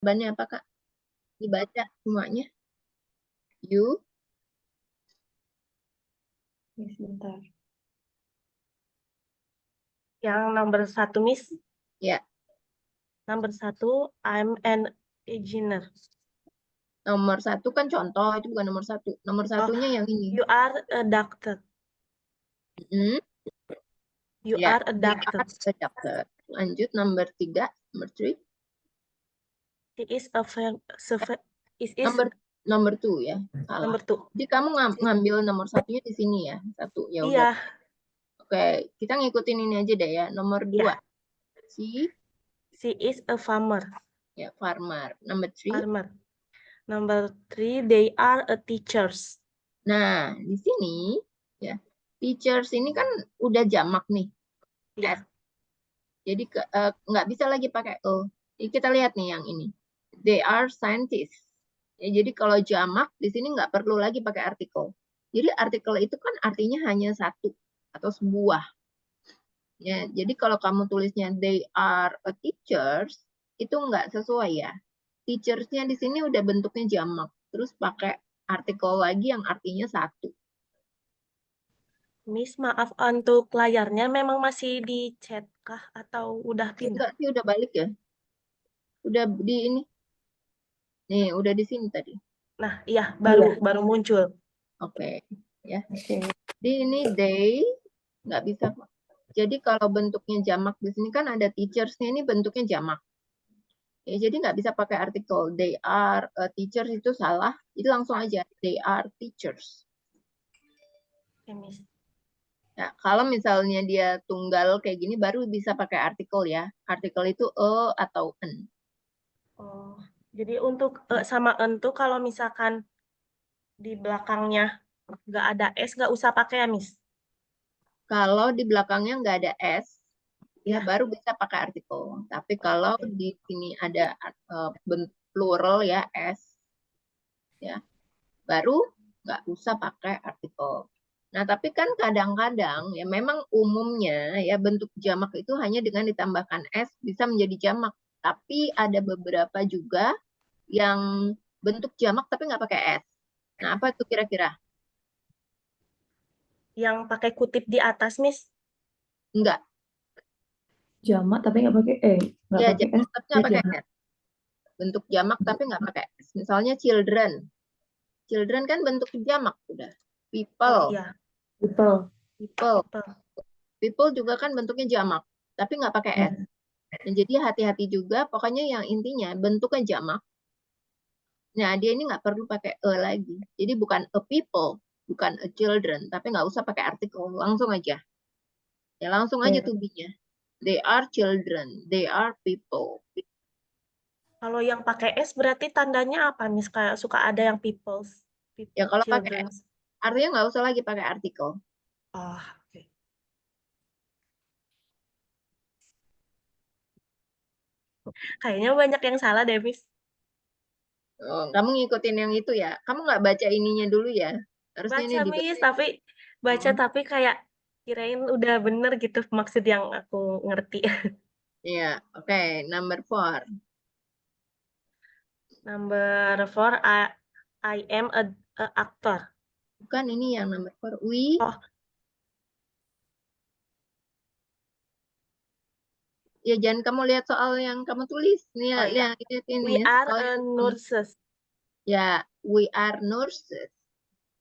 Jawabannya apa, Kak? Dibaca semuanya. You. Sebentar. Yang nomor 1, Miss. Ya. Nomor 1, I'm an engineer. Nomor 1 kan contoh, itu bukan nomor 1. Nomor satunya yang ini. You are a doctor. Hmm? You Ya, are a they doctor. are a doctor. Lanjut nomor 3, nomor 3. He is a Nomor 2 ya, salah. Nomor 2. Jadi kamu ngambil nomor satunya di sini ya, 1 ya udah. Iya. Oke, kita ngikutin ini aja deh ya. Nomor 2, Ya. she is a farmer. ya farmer. Nomor 3. Farmer. Number 3, they are a teachers. Nah, di sini ya, teachers ini kan udah jamak nih. Ya. Jadi nggak bisa lagi pakai o. Jadi kita lihat nih yang ini. They are scientists. Ya, jadi kalau jamak di sini nggak perlu lagi pakai artikel. Jadi artikel itu kan artinya hanya satu atau sebuah. Ya, jadi kalau kamu tulisnya they are a teachers itu nggak sesuai ya. Teachers-nya di sini udah bentuknya jamak. Terus pakai artikel lagi yang artinya satu. Miss, maaf untuk layarnya memang masih di-chat kah atau udah pindah? Enggak sih, udah balik ya. Udah di ini. Nih, udah di sini tadi. Nah, iya baru muncul. Oke, ya. Di ini they nggak bisa. Jadi kalau bentuknya jamak di sini kan ada teachers-nya, ini bentuknya jamak. Ya, jadi nggak bisa pakai artikel. They are a teachers itu salah. Jadi langsung aja they are teachers. Oke, Miss. Ya, kalau misalnya dia tunggal kayak gini baru bisa pakai artikel ya. Artikel itu a atau an. Oh, jadi untuk sama entu kalau misalkan di belakangnya nggak ada S, nggak usah pakai ya, Miss? Kalau di belakangnya nggak ada s, ya Ya. baru bisa pakai artikel. Tapi kalau Oke. di sini ada plural ya s, ya baru nggak usah pakai artikel. Nah, tapi kan kadang-kadang ya memang umumnya ya bentuk jamak itu hanya dengan ditambahkan s bisa menjadi jamak. Tapi ada beberapa juga yang bentuk jamak tapi nggak pakai s. Nah, apa itu kira-kira? Yang pakai kutip di atas, Miss? Enggak. Jamak tapi nggak pakai nggak Ya, pakai jamak s. tapi nggak pakai s. Bentuk jamak tapi nggak pakai s. Misalnya children. Children kan bentuk jamak udah. People. Oh iya. People. People. People. People juga kan bentuknya jamak, tapi nggak pakai s. Nah, jadi hati-hati juga, pokoknya yang intinya bentuknya jamak. Nah, dia ini nggak perlu pakai e lagi. Jadi bukan a people, bukan a children, tapi nggak usah pakai artikel, langsung aja. Ya langsung aja to be-nya. They are children, they are people. Kalau yang pakai S berarti tandanya apa, Miss? Kayak suka ada yang peoples, Ya kalau pakai children. s, artinya nggak usah lagi pakai artikel. Oh, oke. Kayaknya banyak yang salah deh, Miss. Oh, kamu ngikutin yang itu ya? Kamu nggak baca ininya dulu ya? Harusnya ini Baca, dibaca. Miss, tapi kayak kirain udah bener gitu maksud yang aku ngerti. Iya, oke. Number 4. Number 4, I am a actor. Bukan ini yang number 4. Oh, Ya jangan kamu lihat soal yang kamu tulis. Nih, oh iya. lihat ini We ya. are Soal a yang nurses. ya, we are nurses.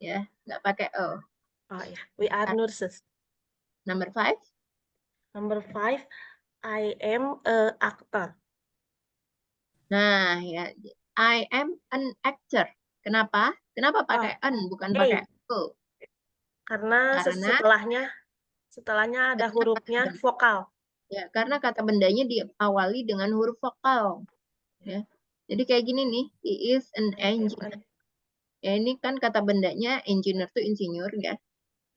Ya, nggak pakai o. Oh iya, we are nurses. Number 5. Number 5, I am a actor. Nah, ya, I am an actor. Kenapa? Kenapa pakai Oh, an bukan pakai o? karena Karena setelahnya ada hurufnya vokal. ya, karena kata bendanya diawali dengan huruf vokal. Ya. Jadi kayak gini nih, he is an engineer. Ya, ini kan kata bendanya engineer tuh insinyur ya.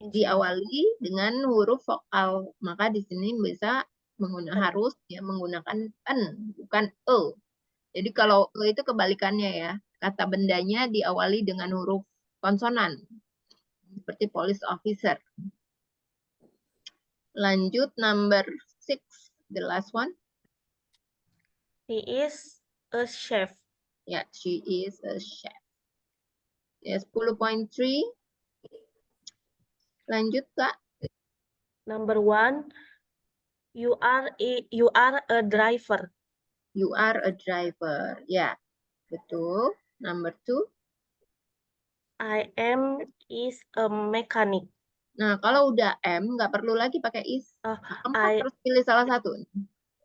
Diawali dengan huruf vokal. Maka di sini bisa harus ya menggunakan an, bukan e. Jadi kalau e itu kebalikannya ya. Kata bendanya diawali dengan huruf konsonan. Seperti police officer. Lanjut number 6, the last one. He is a chef. Ya, she is a chef. Ya, 10.3. Lanjut, Kak. Number 1, you are a driver. You are a driver. Ya, betul. Number 2. I am is a mechanic. Nah, kalau udah M, nggak perlu lagi pakai is. Oh, Kamu I harus pilih salah satu.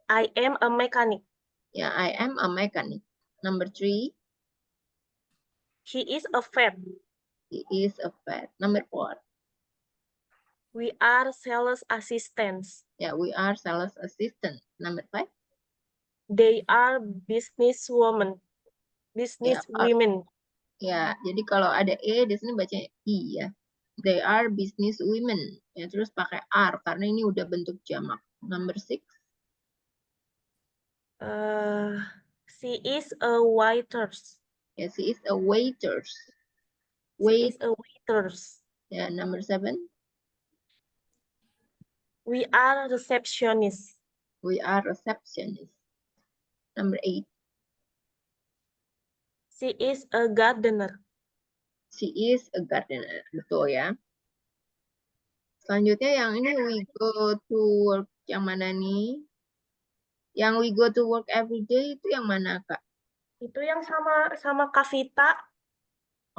am a mechanic. Ya, I am a mechanic. Number 3. He is a vet. He is a vet. Number 4. We are sales assistants. Ya, we are sales assistant. Number 5. They are businesswomen. Business women. Ya, jadi kalau ada E di sini bacanya I ya. They are business women. Ya, terus pakai are karena ini udah bentuk jamak. Number 6. She is a waitress. Ya, she is a waitress. She is a waitress. Ya, number 7. We are receptionists. We are receptionists. Number 8. She is a gardener. She is a gardener. Betul ya. Selanjutnya yang ini we go to work. Yang mana nih? Yang we go to work every day itu yang mana, Kak? Itu yang sama Kavita.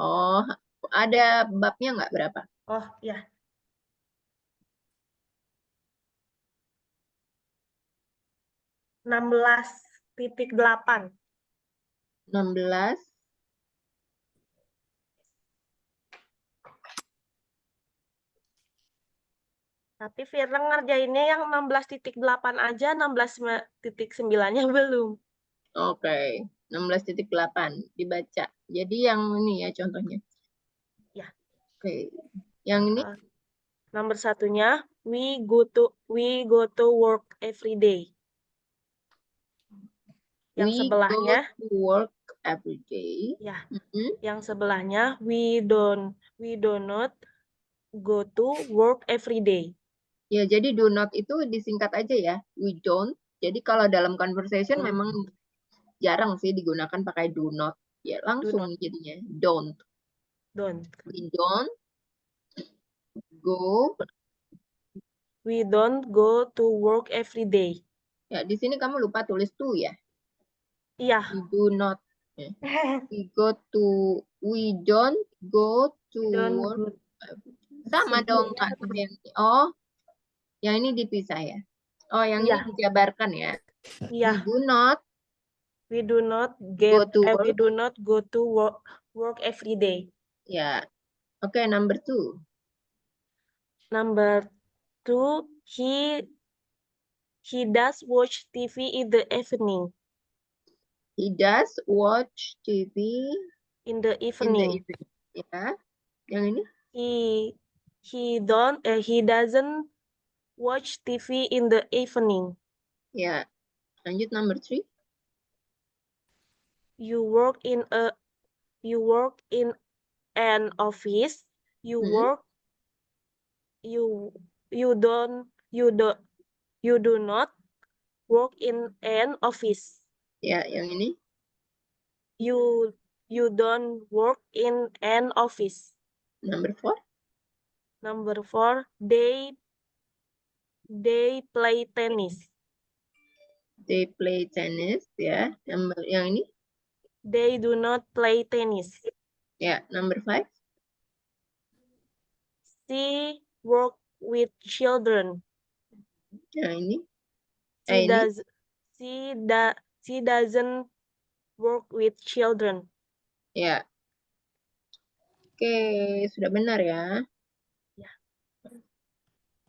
Oh, ada babnya nggak berapa? Oh, ya. 16.8. 16. Tapi Firna ngerjainnya yang 16.8 aja, 16.9-nya belum. Oke, 16.8 dibaca. Jadi yang ini ya contohnya. Ya. Oke. Yang ini Nomor 1-nya, we go to work every day. Yang sebelahnya, we go to work every day. ya. Yang sebelahnya, we do not go to work every day. Ya, jadi do not itu disingkat aja ya. We don't. Jadi kalau dalam conversation memang jarang sih digunakan pakai do not. Ya, langsung jadinya don't. Don't. We don't go. We don't go to work every day. Ya, di sini kamu lupa tulis to ya. Iya. We do not. Ya. We don't go to work. Sama dong, Kak. Oh, yang ini dipisah ya. Oh, yang ini dijabarkan ya. Iya. We do not go to work every day. Ya. Oke, number 2. Number 2, he does watch TV in the evening. He does watch TV in the evening. Ya. Yang ini? He doesn't watch TV in the evening. Ya. Lanjut number 3. You work in an office. You do not work in an office. Ya, yang ini? You don't work in an office. Number 4. Number 4, they play tennis. They play tennis ya. Yang ini? They do not play tennis. Ya, number 5. She work with children. Yang ini? She doesn't work with children. Ya. Oke, sudah benar ya. Ya.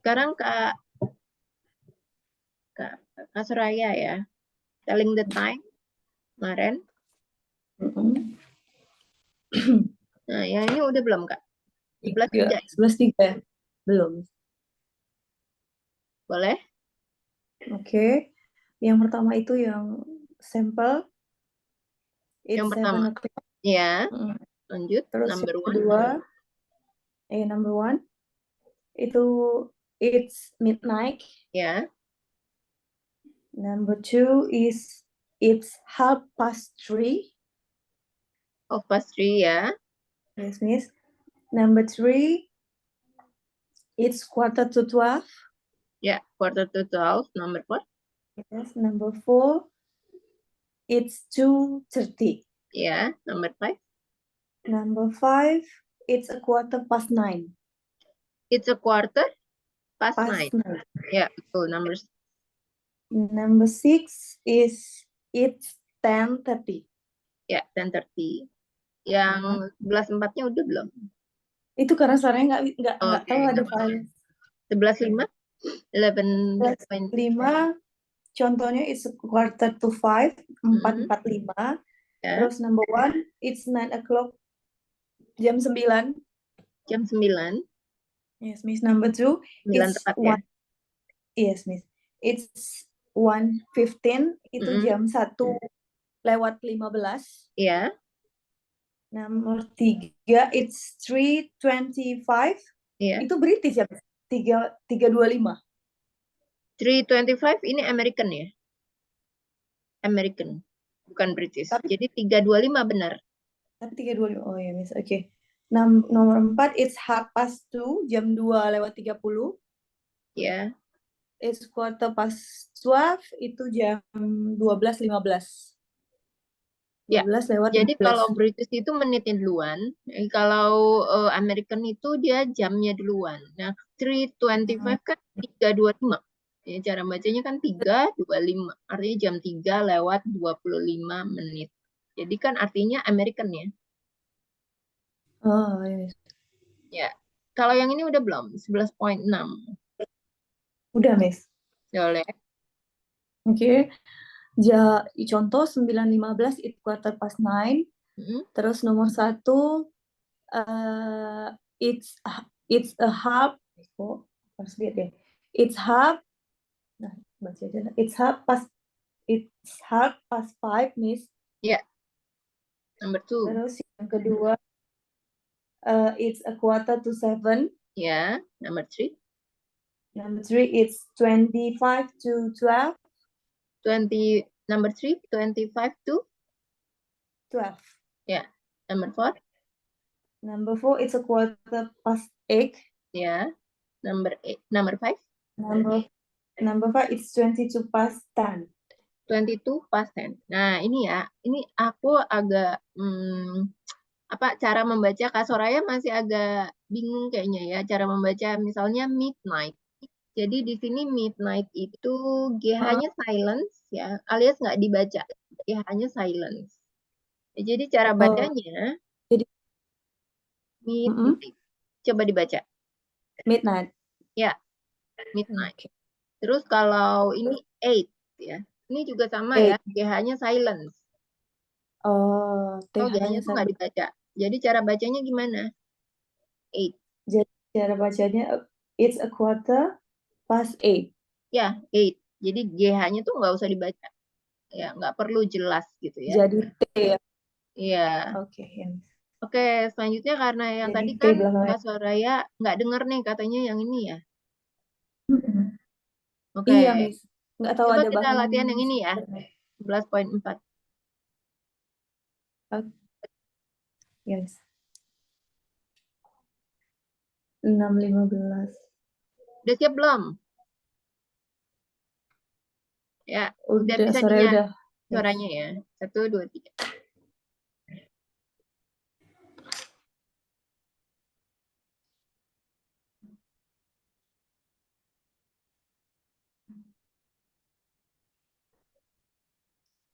Sekarang Kak Suraya ya. Telling the time kemarin. Nah, yang ini udah belum, Kak? 11.3. Belum. Boleh? Oke. Yang pertama itu yang sampel. Yang pertama. Ya. Lanjut. Terus Number 1. Number 1 itu it's midnight. Ya. Number 2 is it's 3:30. 3:30 ya. Yes, Miss. Number 3, it's 11:45. Ya, 11:45. Number 4. Yes. Number 4, it's 2:30. Ya, number 5. Number 5, it's 9:15. It's 9:15. Past 9. Ya, betul. Number 6. Number 6 is it's 10:30. Ya, 10:30. Yang 11:04-nya udah belum? Itu karena suaranya nggak Oke, tahu ada nggak apa-apa. file. 11:05. 11:05. 5, contohnya it's 4:45, 4:45. Ya, Terus number 1, it's 9 o'clock, jam 9. jam 9. Yes, Miss. Number 2, 9 it's tepat ya. 1. Yes, Miss. It's 1:15, itu jam 1:15. Iya. Nomor 3, it's 3:25. Iya. Itu British ya, 3:25. 3:25 ini American ya? American, bukan British. Jadi 3:25 benar. Tapi 3:25. Oh ya, Miss. Oke. Nomor 4, it's 2:30, jam 2:30. Ya. It's 12:15, itu jam 12:15. Ya. 12 lewat Jadi 15. kalau British itu menitnya duluan, kalau American itu dia jamnya duluan. Nah, 3:25 kan 3:25. Ya, cara bacanya kan 3:25. Artinya jam 3:25 menit. Jadi kan artinya American ya. Oh, yes. Ya. Kalau yang ini udah belum? 11.6. Udah, Miss. Boleh. Oke. Contoh 9:15, it's 9:15. Terus nomor 1, it's a half. Oh, harus lihat ya. It's half. Nah, baca aja. It's half past 5, Miss. Ya. Number 2. Terus yang kedua, it's 6:45. Ya. Number 3. Number 3, it's 25:12. Number 3, 25 to 12. Ya. Number 4. Number 4, it's 8:15. Ya. Number 5. Number 5, it's 22:10. 22%. Nah, ini ya. Ini aku agak cara membaca Kak Soraya masih agak bingung kayaknya ya cara membaca misalnya midnight. Jadi di sini midnight itu GH-nya silence ya, alias nggak dibaca. GH-nya silence. Jadi cara bacanya midnight. Coba dibaca. Midnight. Ya, midnight. Terus kalau ini 8 ya. Ini juga sama ya, GH-nya silence. GH-nya tuh nggak dibaca. Jadi cara bacanya gimana? 8. Jadi cara bacanya it's 8:15. Ya, 8. Jadi GH-nya tuh nggak usah dibaca. Ya, nggak perlu jelas gitu ya. Jadi T ya. Iya. Oke, Oke, selanjutnya karena yang jadi tadi T kan belakangnya. Kak Soraya nggak dengar nih katanya yang ini ya. Oke. Iya, Miss. Nggak tahu Coba ada kita bahan. latihan yang ini ya. 11.4. Yes. 6:15. Udah siap belum? Ya, udah bisa sore dengar udah. suaranya ya. 1, 2, 3.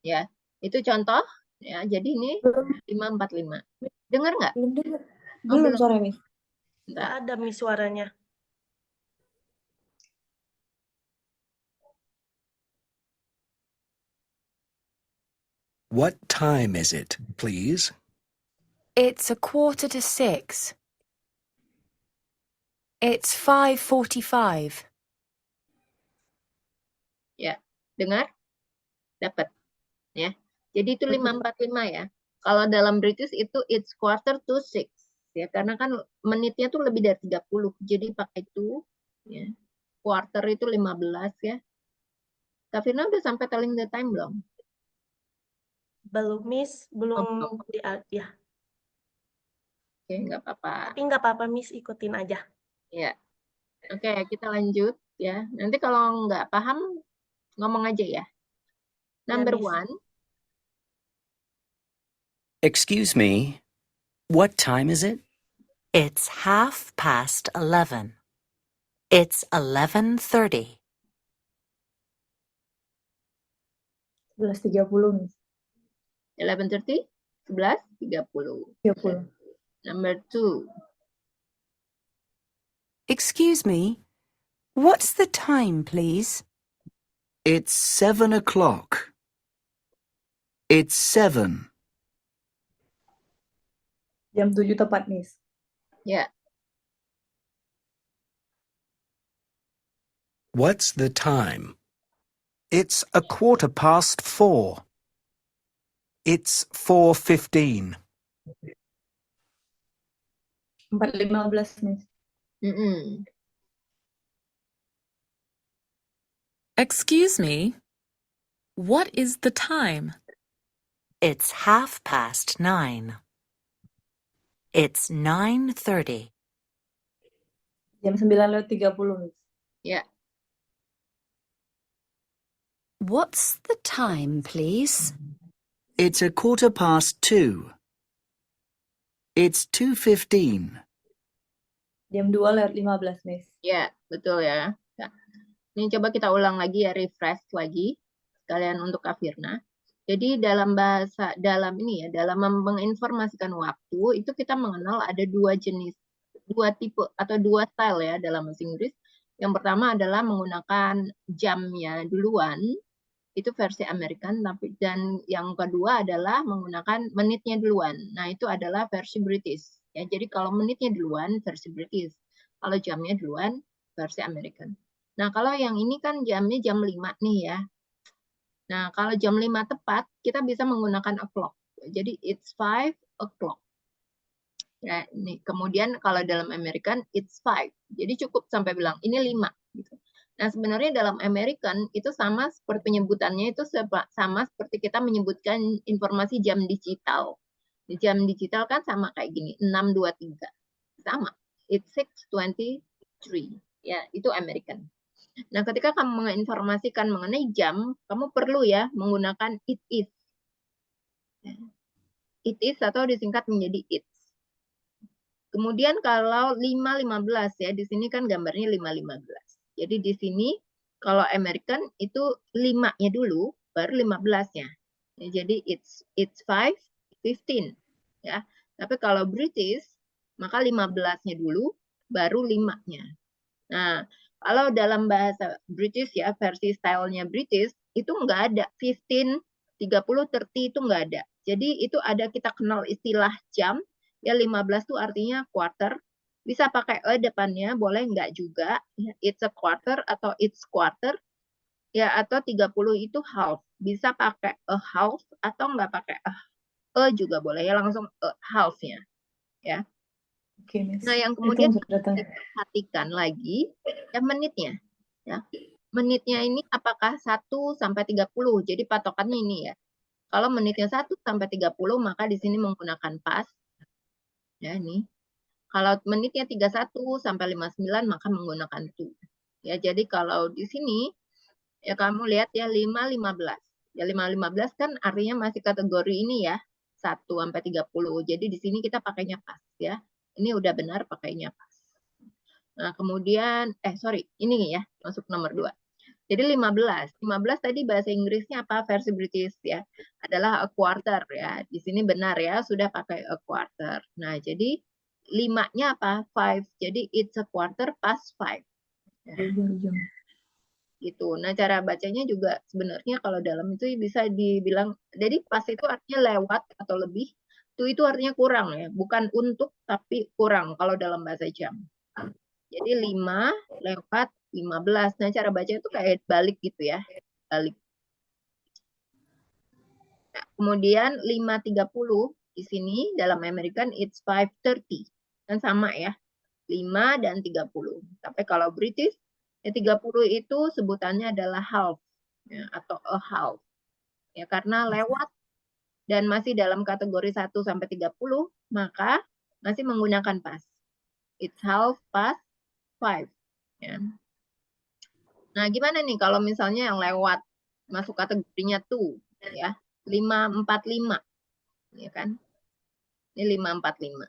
Ya, itu contoh. Ya, jadi ini 5:45. Dengar nggak? Belum dengar. Oh, Belum belum. sore, Miss. Nggak ada Miss suaranya. What time is it, please? It's 5:15. It's 5:45. Ya, dengar? Dapat. Ya. Jadi itu 5:45 ya. Kalau dalam British itu it's 5:45 ya, karena kan menitnya tuh lebih dari 30. Jadi pakai itu ya. Quarter itu 15 ya. Kak Firna udah sampai telling the time belum? Belum, Miss. Belum belum. ya. Oke, nggak apa-apa. Tapi nggak apa-apa, Miss. Ikutin aja. Ya. Oke, kita lanjut ya. Nanti kalau nggak paham, ngomong aja ya. Ya, Number Miss. 1, Excuse me, what time is it? It's 11:30. It's 11:30. 11.30, Miss. 11:30, 11:30. 30. Number 2, Excuse me, what's the time, please? It's 7 o'clock. It's 7. Jam 7 tepat, Miss. ya. What's the time? It's 4:15. It's 4:15. 4.15, Miss. Mm-mm. Excuse me, what is the time? It's 9:30. It's 9:30. Jam 9.30, Miss. Ya. What's the time, please? It's 2:15. It's 2:15. Jam 2.15, Miss. Ya, betul ya. Nah, ini coba kita ulang lagi ya, refresh lagi sekalian untuk Kak Firna. Jadi dalam menginformasikan waktu itu kita mengenal ada dua jenis, dua tipe atau dua style ya dalam bahasa Inggris. Yang pertama adalah menggunakan jamnya duluan, itu versi American, dan yang kedua adalah menggunakan menitnya duluan. Nah, itu adalah versi British. Ya, jadi kalau menitnya duluan versi British, kalau jamnya duluan versi American. Nah, kalau yang ini kan jamnya jam 5 nih ya. Nah, kalau jam 5 tepat, kita bisa menggunakan o'clock. Jadi, it's 5 o'clock. Ya, ini. Kemudian kalau dalam American, it's 5. Jadi, cukup sampai bilang, ini 5. Gitu. Nah, sebenarnya dalam American, itu sama seperti penyebutannya, itu sama seperti kita menyebutkan informasi jam digital. Di jam digital kan sama kayak gini, 6.23. Sama. It's 6:23. Ya, itu American. Nah, ketika kamu menginformasikan mengenai jam, kamu perlu ya menggunakan it is. It is atau disingkat menjadi it's. Kemudian kalau 5.15 ya, di sini kan gambarnya 5.15. Jadi di sini kalau American itu 5-nya dulu, baru 15-nya. Ya, jadi it's 5:15 ya. Tapi kalau British, maka 15-nya dulu, baru 5-nya. Nah, kalau dalam bahasa British ya, versi stylenya British, itu nggak ada 15, 30, 30 itu nggak ada. Jadi itu ada kita kenal istilah jam, ya 15 itu artinya quarter, bisa pakai depannya, boleh nggak juga, it's a quarter atau it's quarter, ya atau 30 itu half, bisa pakai a half atau nggak pakai a juga boleh, ya langsung half-nya, ya. Oke, Miss. Nah, yang Itu kemudian masuk datanya. perhatikan lagi ya menitnya. Ya. Menitnya ini apakah 1 sampai 30? Jadi patokannya ini ya. Kalau menitnya 1 sampai 30 maka di sini menggunakan past. Ya, ini. Kalau menitnya 31 sampai 59 maka menggunakan to. Ya, jadi kalau di sini ya kamu lihat ya 5.15. Ya 5.15 kan artinya masih kategori ini ya. 1 sampai 30. Jadi di sini kita pakainya past ya. Ini udah benar pakainya pas. Nah, kemudian, ini ya, masuk nomor 2. Jadi 15. 15 tadi bahasa Inggrisnya apa? Versi British ya. Adalah a quarter ya. Di sini benar ya, sudah pakai a quarter. Nah, jadi 5-nya apa? 5. Jadi it's a quarter past 5. Ya. Gitu. Nah, cara bacanya juga sebenarnya kalau dalam itu bisa dibilang, jadi pas itu artinya lewat atau lebih. Itu artinya kurang ya, bukan untuk tapi kurang kalau dalam bahasa jam. Jadi 5 lewat 15. Nah, cara baca itu kayak balik gitu ya. Balik. Nah, kemudian 5.30 di sini dalam American it's 5:30. Kan sama ya. 5 dan 30. Tapi kalau British ya 30 itu sebutannya adalah half ya, atau a half. Ya karena lewat dan masih dalam kategori 1 sampai 30, maka masih menggunakan past. It's 5:30. Ya. Nah, gimana nih kalau misalnya yang lewat masuk kategorinya to, ya, 5:45, ya kan? Ini 5:45.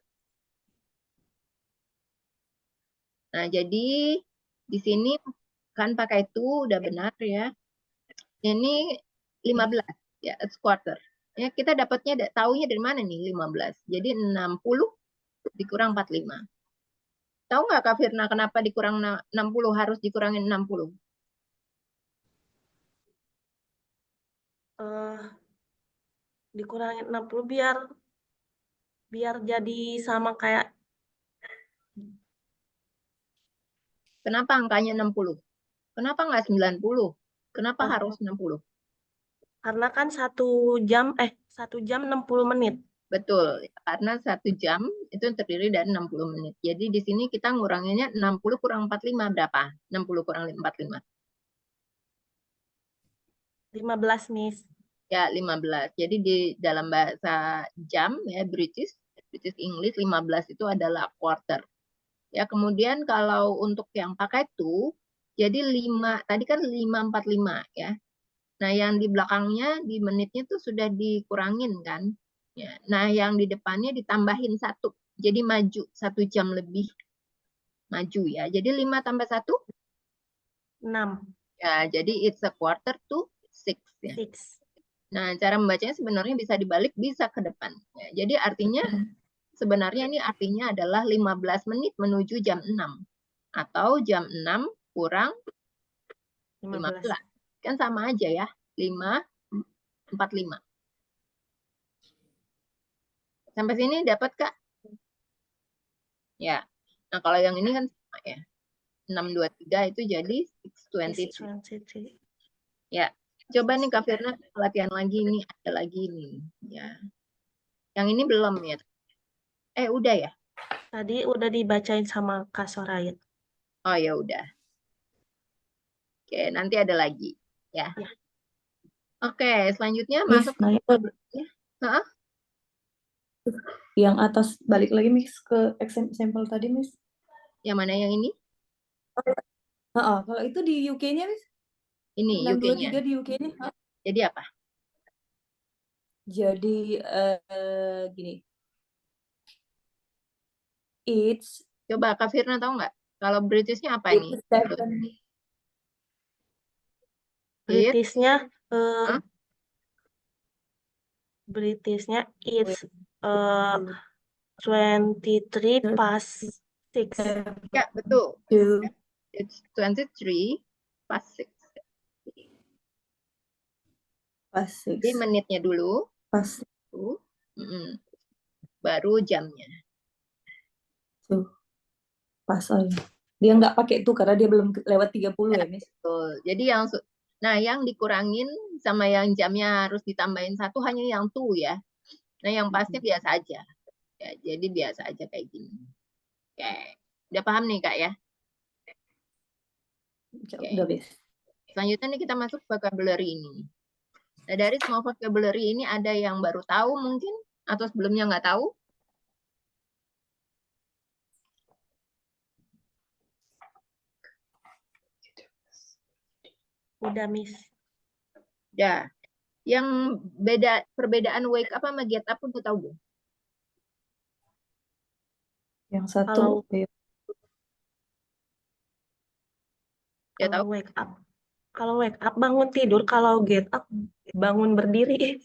Nah, jadi di sini kan pakai to udah benar ya. Ini 15 ya, it's quarter. Ya, kita dapatnya taunya dari mana nih 15? Jadi 60 dikurang 45. Tahu nggak Kak Firna kenapa dikurang 60 harus dikurangin 60? Dikurangin 60 biar jadi sama kayak Kenapa angkanya 60? Kenapa nggak 90? Kenapa harus 60? karena kan 1 jam 60 menit. Betul, karena 1 jam itu terdiri dari 60 menit. Jadi di sini kita nguranginnya 60 kurang 45 berapa? 60 kurang 45. 15, Miss. Ya, 15. Jadi di dalam bahasa jam ya British English 15 itu adalah quarter. Ya, kemudian kalau untuk yang pakai to, jadi 5 tadi kan 5:45 ya. Nah, yang di belakangnya di menitnya tuh sudah dikurangin kan. Ya. Nah, yang di depannya ditambahin 1. Jadi maju 1 jam lebih maju ya. Jadi 5 tambah 1? 6. Ya, jadi it's a quarter to 6 ya. 6. Nah, cara membacanya sebenarnya bisa dibalik, bisa ke depan. Ya, jadi artinya sebenarnya ini artinya adalah 15 menit menuju jam 6. Atau jam 6 kurang 15. Kan sama aja ya. 5:45. Sampai sini dapat Kak? Ya. Nah, kalau yang ini kan sama ya. 6:23 itu jadi 6:23. 6:23. Ya. Coba nih Kak Firna latihan lagi nih, ada lagi nih. Ya. Yang ini belum ya. Udah ya? Tadi udah dibacain sama Kak Soraya. Oh ya udah. Oke, nanti ada lagi ya. Ya. Oke, selanjutnya Miss, masuk nah itu ya. Hah? yang atas balik lagi Miss ke example tadi Miss. Yang mana yang ini? Kalau itu di UK-nya Miss? Ini 623 UK-nya. di UK-nya. Jadi apa? Jadi gini. It's Coba Kak Firna tahu nggak? Kalau British-nya apa ini? it's 7. Britishnya Hah? Britishnya it's 23 past 6. Ya, betul. 2 It's 23 past 6. past 6. Jadi menitnya dulu. Past Baru jamnya. tuh. Pas dia nggak pakai itu karena dia belum lewat 30 ya, Miss. Betul. Jadi yang dikurangin sama yang jamnya harus ditambahin 1 hanya yang to ya. Nah, yang pasnya biasa aja. Ya, jadi biasa aja kayak gini. Oke. Udah paham nih Kak ya? Oke. Udah, Miss. Selanjutnya nih kita masuk vocabulary ini. Nah, dari semua vocabulary ini ada yang baru tahu mungkin atau sebelumnya nggak tahu? Udah, Miss. Ya. Yang perbedaan wake up sama get up udah tahu belum? Yang satu Ya Kalau tahu. wake up bangun tidur, kalau get up bangun berdiri.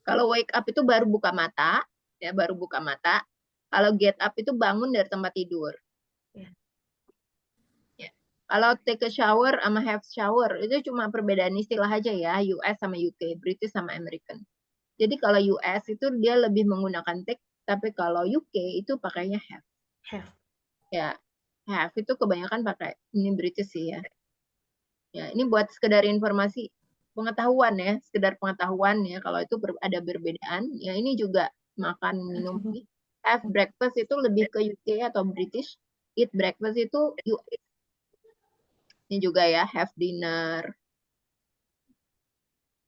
Kalau wake up itu baru buka mata, ya baru buka mata. Kalau get up itu bangun dari tempat tidur. Ya. Ya. Kalau take a shower sama have shower itu cuma perbedaan istilah aja ya, US sama UK, British sama American. Jadi kalau US itu dia lebih menggunakan take, tapi kalau UK itu pakainya have. Have. Ya, have itu kebanyakan pakai ini British sih ya. Ya, ini buat sekedar informasi pengetahuan ya, sekedar pengetahuan ya. Kalau itu ada perbedaan, ya ini juga makan minum. Have breakfast itu lebih ke UK atau British. Eat breakfast itu US. Ini juga ya, have dinner.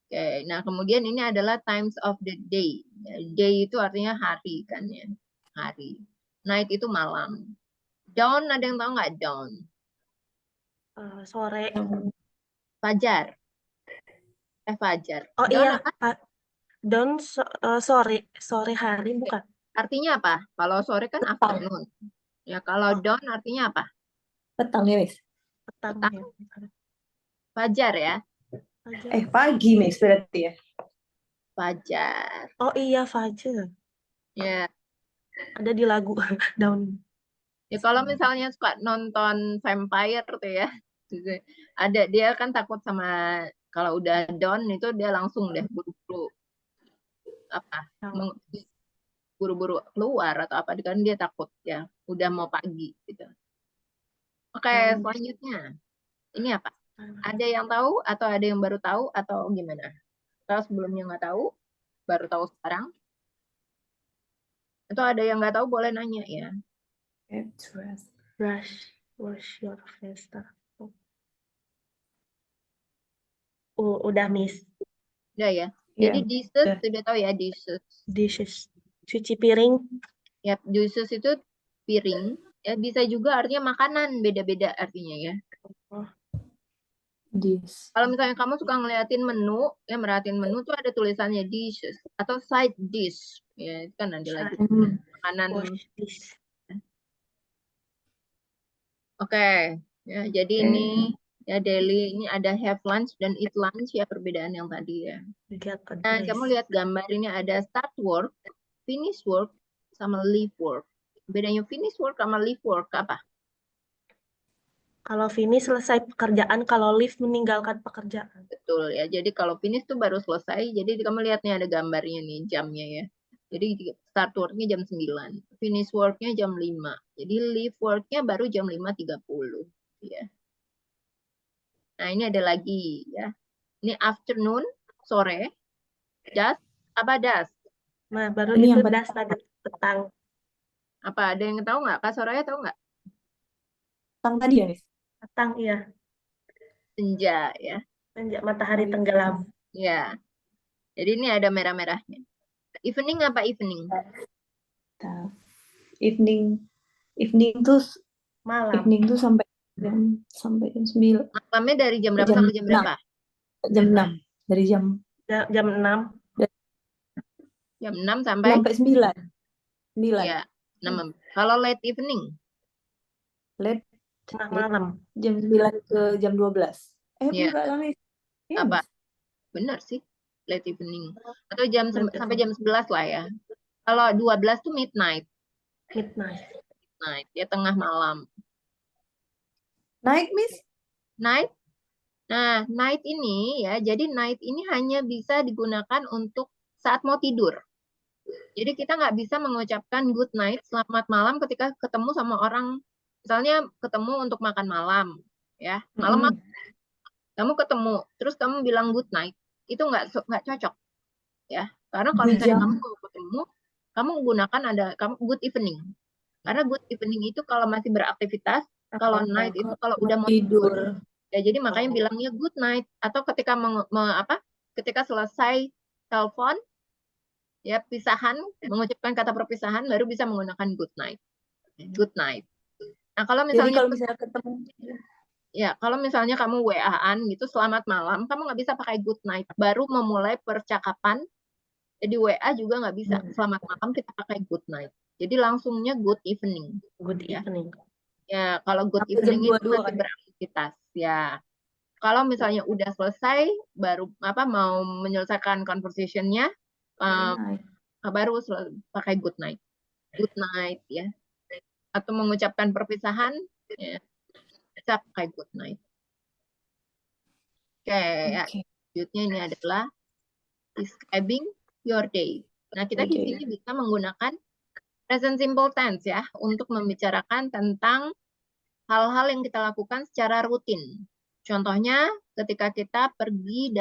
Oke, nah kemudian ini adalah times of the day. Ya, day itu artinya hari kan ya, hari. Night itu malam. Dawn, ada yang tahu nggak dawn? Sore. Fajar. Fajar. Oh Dawn iya, apa? sore hari bukan? Artinya apa? Kalau sore kan afternoon. Ya, kalau dawn artinya apa? Petang ya, Miss. Petang Petang. ya. Fajar ya. Fajar. Pagi, Miss, berarti ya. Fajar. Oh iya, fajar. Ya. Ada di lagu daun. Ya kalau misalnya suka nonton vampire tuh ya, gitu. Ada dia kan takut sama kalau udah dawn itu dia langsung deh buru-buru apa buru-buru keluar atau apa kan dia takut ya udah mau pagi gitu. Oke, selanjutnya ini apa? Ada yang tahu atau ada yang baru tahu atau gimana? Kalau sebelumnya nggak tahu, baru tahu sekarang? Atau ada yang nggak tahu boleh nanya ya. Wash your face. Udah, Miss. Udah ya. Iya, Jadi dishes udah. sudah tahu ya dishes. Dishes. Cuci piring. Ya, dishes itu piring. Ya, bisa juga artinya makanan, beda-beda artinya ya. This. Kalau misalnya kamu suka ngeliatin menu, ya merhatiin menu tuh ada tulisannya dishes atau side dish. Ya, itu kan ada lagi makanan. Wash dish. Oke, ya jadi ini ya daily ini ada have lunch dan eat lunch ya perbedaan yang tadi ya. Get a Nah, dress. kamu lihat gambar ini ada start work, finish work, sama leave work. Bedanya finish work sama leave work apa? Kalau finish selesai pekerjaan, kalau leave meninggalkan pekerjaan. Betul ya. Jadi kalau finish tuh baru selesai. Jadi kamu lihat nih ada gambarnya nih jamnya ya. Jadi start worknya jam 9, finish worknya jam 5. Jadi leave worknya baru jam 5.30 ya. Nah ini ada lagi ya. Ini afternoon, sore, dusk, apa dusk? Nah, baru Ini itu yang das tadi petang. Apa ada yang tahu nggak? Kak Soraya tahu nggak? petang tadi ya, Miss. Petang, iya. Senja ya. Menjak matahari tenggelam. Ya. Jadi ini ada merah-merahnya. Evening apa evening? Evening tuh Malam. sampai jam 9. Malamnya dari jam berapa Jam sampai jam berapa? Jam 6. Dari jam Jam 6. Jam 6 sampai 9. 9. ya, 6. Kalau late evening? Late Tengah malam. jam 9 ke jam 12. Ya. Enggak lah, Miss. Iya, Apa? Miss. Benar sih. Late evening. Atau jam Late sampai jam 11 lah ya. Kalau 12 tuh midnight. Midnight. Night, ya tengah malam. Night, Miss. Night. Nah, night ini ya, jadi night ini hanya bisa digunakan untuk saat mau tidur. Jadi kita nggak bisa mengucapkan good night, selamat malam ketika ketemu sama orang, misalnya ketemu untuk makan malam, ya malam kamu ketemu, terus kamu bilang good night, itu nggak cocok, ya. Karena kalau misalnya kamu ketemu, kamu gunakan kamu good evening. Karena good evening itu kalau masih beraktivitas, kalau night itu kalau udah mau tidur. Ya, jadi makanya bilangnya good night atau ketika ketika selesai telepon ya pisahan, mengucapkan kata perpisahan baru bisa menggunakan good night. Good night. Nah, kalau Jadi misalnya kalau misalnya ketemu ya, kalau misalnya kamu WA-an gitu selamat malam, kamu nggak bisa pakai good night, baru memulai percakapan. Jadi WA juga nggak bisa. Selamat malam kita pakai good night. Jadi langsungnya good evening. Good evening. Ya, kalau good Sampai jam evening itu 22 masih kan? beraktivitas. Ya, kalau misalnya udah selesai, baru mau menyelesaikan conversation-nya, baru pakai good night ya. Atau mengucapkan perpisahan, ya, bisa pakai good night. Oke, ya. Selanjutnya ini adalah describing your day. Nah, kita di sini bisa menggunakan present simple tense ya untuk membicarakan tentang hal-hal yang kita lakukan secara rutin. Contohnya ketika kita pergi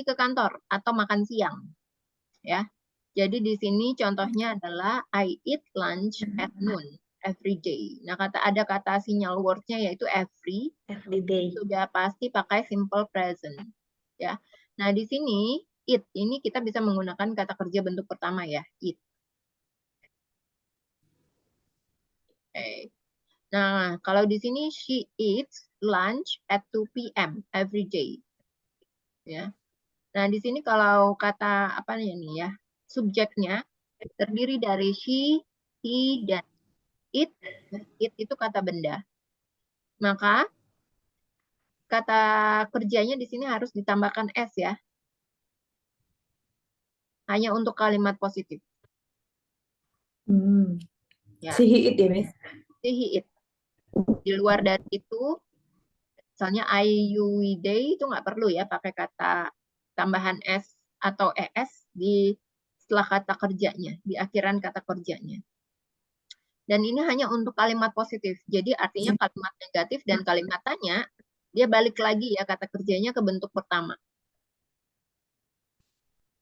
ke kantor atau makan siang. Ya. Jadi di sini contohnya adalah I eat lunch at noon. every day. Nah, ada kata sinyal word-nya yaitu every, Every day. sudah pasti pakai simple present. Ya. Nah, di sini eat ini kita bisa menggunakan kata kerja bentuk pertama ya, eat. Oke. Nah, kalau di sini she eats lunch at 2 p.m. every day. Ya. Nah, di sini kalau kata apa nih ya? Subjeknya terdiri dari she, he, dan it. It itu kata benda. Maka kata kerjanya di sini harus ditambahkan s ya. Hanya untuk kalimat positif. Ya. Si he it ya, Miss. Si, he, it. Di luar dari itu, misalnya I, you, we, they itu nggak perlu ya pakai kata tambahan s atau es di setelah kata kerjanya, di akhiran kata kerjanya. Dan ini hanya untuk kalimat positif. Jadi artinya kalimat negatif dan kalimat tanya, dia balik lagi ya kata kerjanya ke bentuk pertama.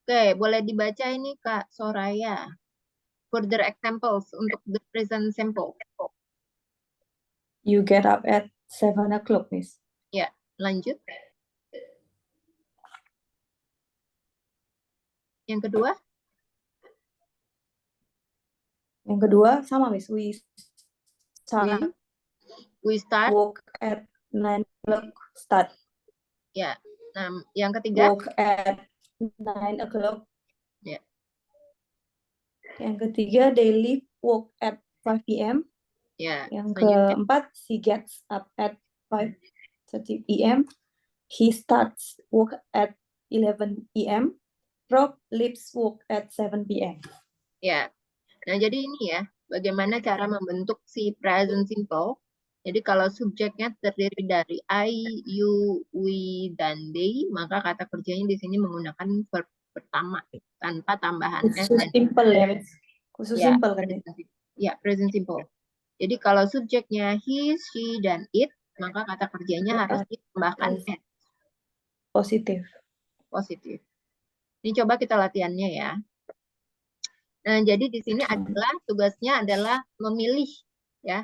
Oke, boleh dibaca ini Kak Soraya. Further examples untuk the present simple. You get up at 7 o'clock, Miss. Ya, lanjut. Yang kedua, Sama, Miss. We start. walk at 9 o'clock. Start. Ya. Nah, yang ketiga, Walk at 9 o'clock. Ya. Yang ketiga, they leave work at 5 p.m. ya. Yang Selanjutnya, keempat, she gets up at 5:30 p.m. He starts work at 11 p.m. Rob leaves work at 7 p.m. ya. Nah, jadi ini ya, bagaimana cara membentuk si present simple. Jadi kalau subjeknya terdiri dari I, you, we, dan they, maka kata kerjanya di sini menggunakan verb pertama tanpa tambahan s Khusus dan simple ya, Miss. Khusus ya, simple kan, Miss? ya, present simple. Jadi kalau subjeknya he, she, dan it, maka kata kerjanya harus ditambahkan s. Positif. Positif. Ini coba kita latihannya ya. Nah, jadi di sini adalah tugasnya adalah memilih ya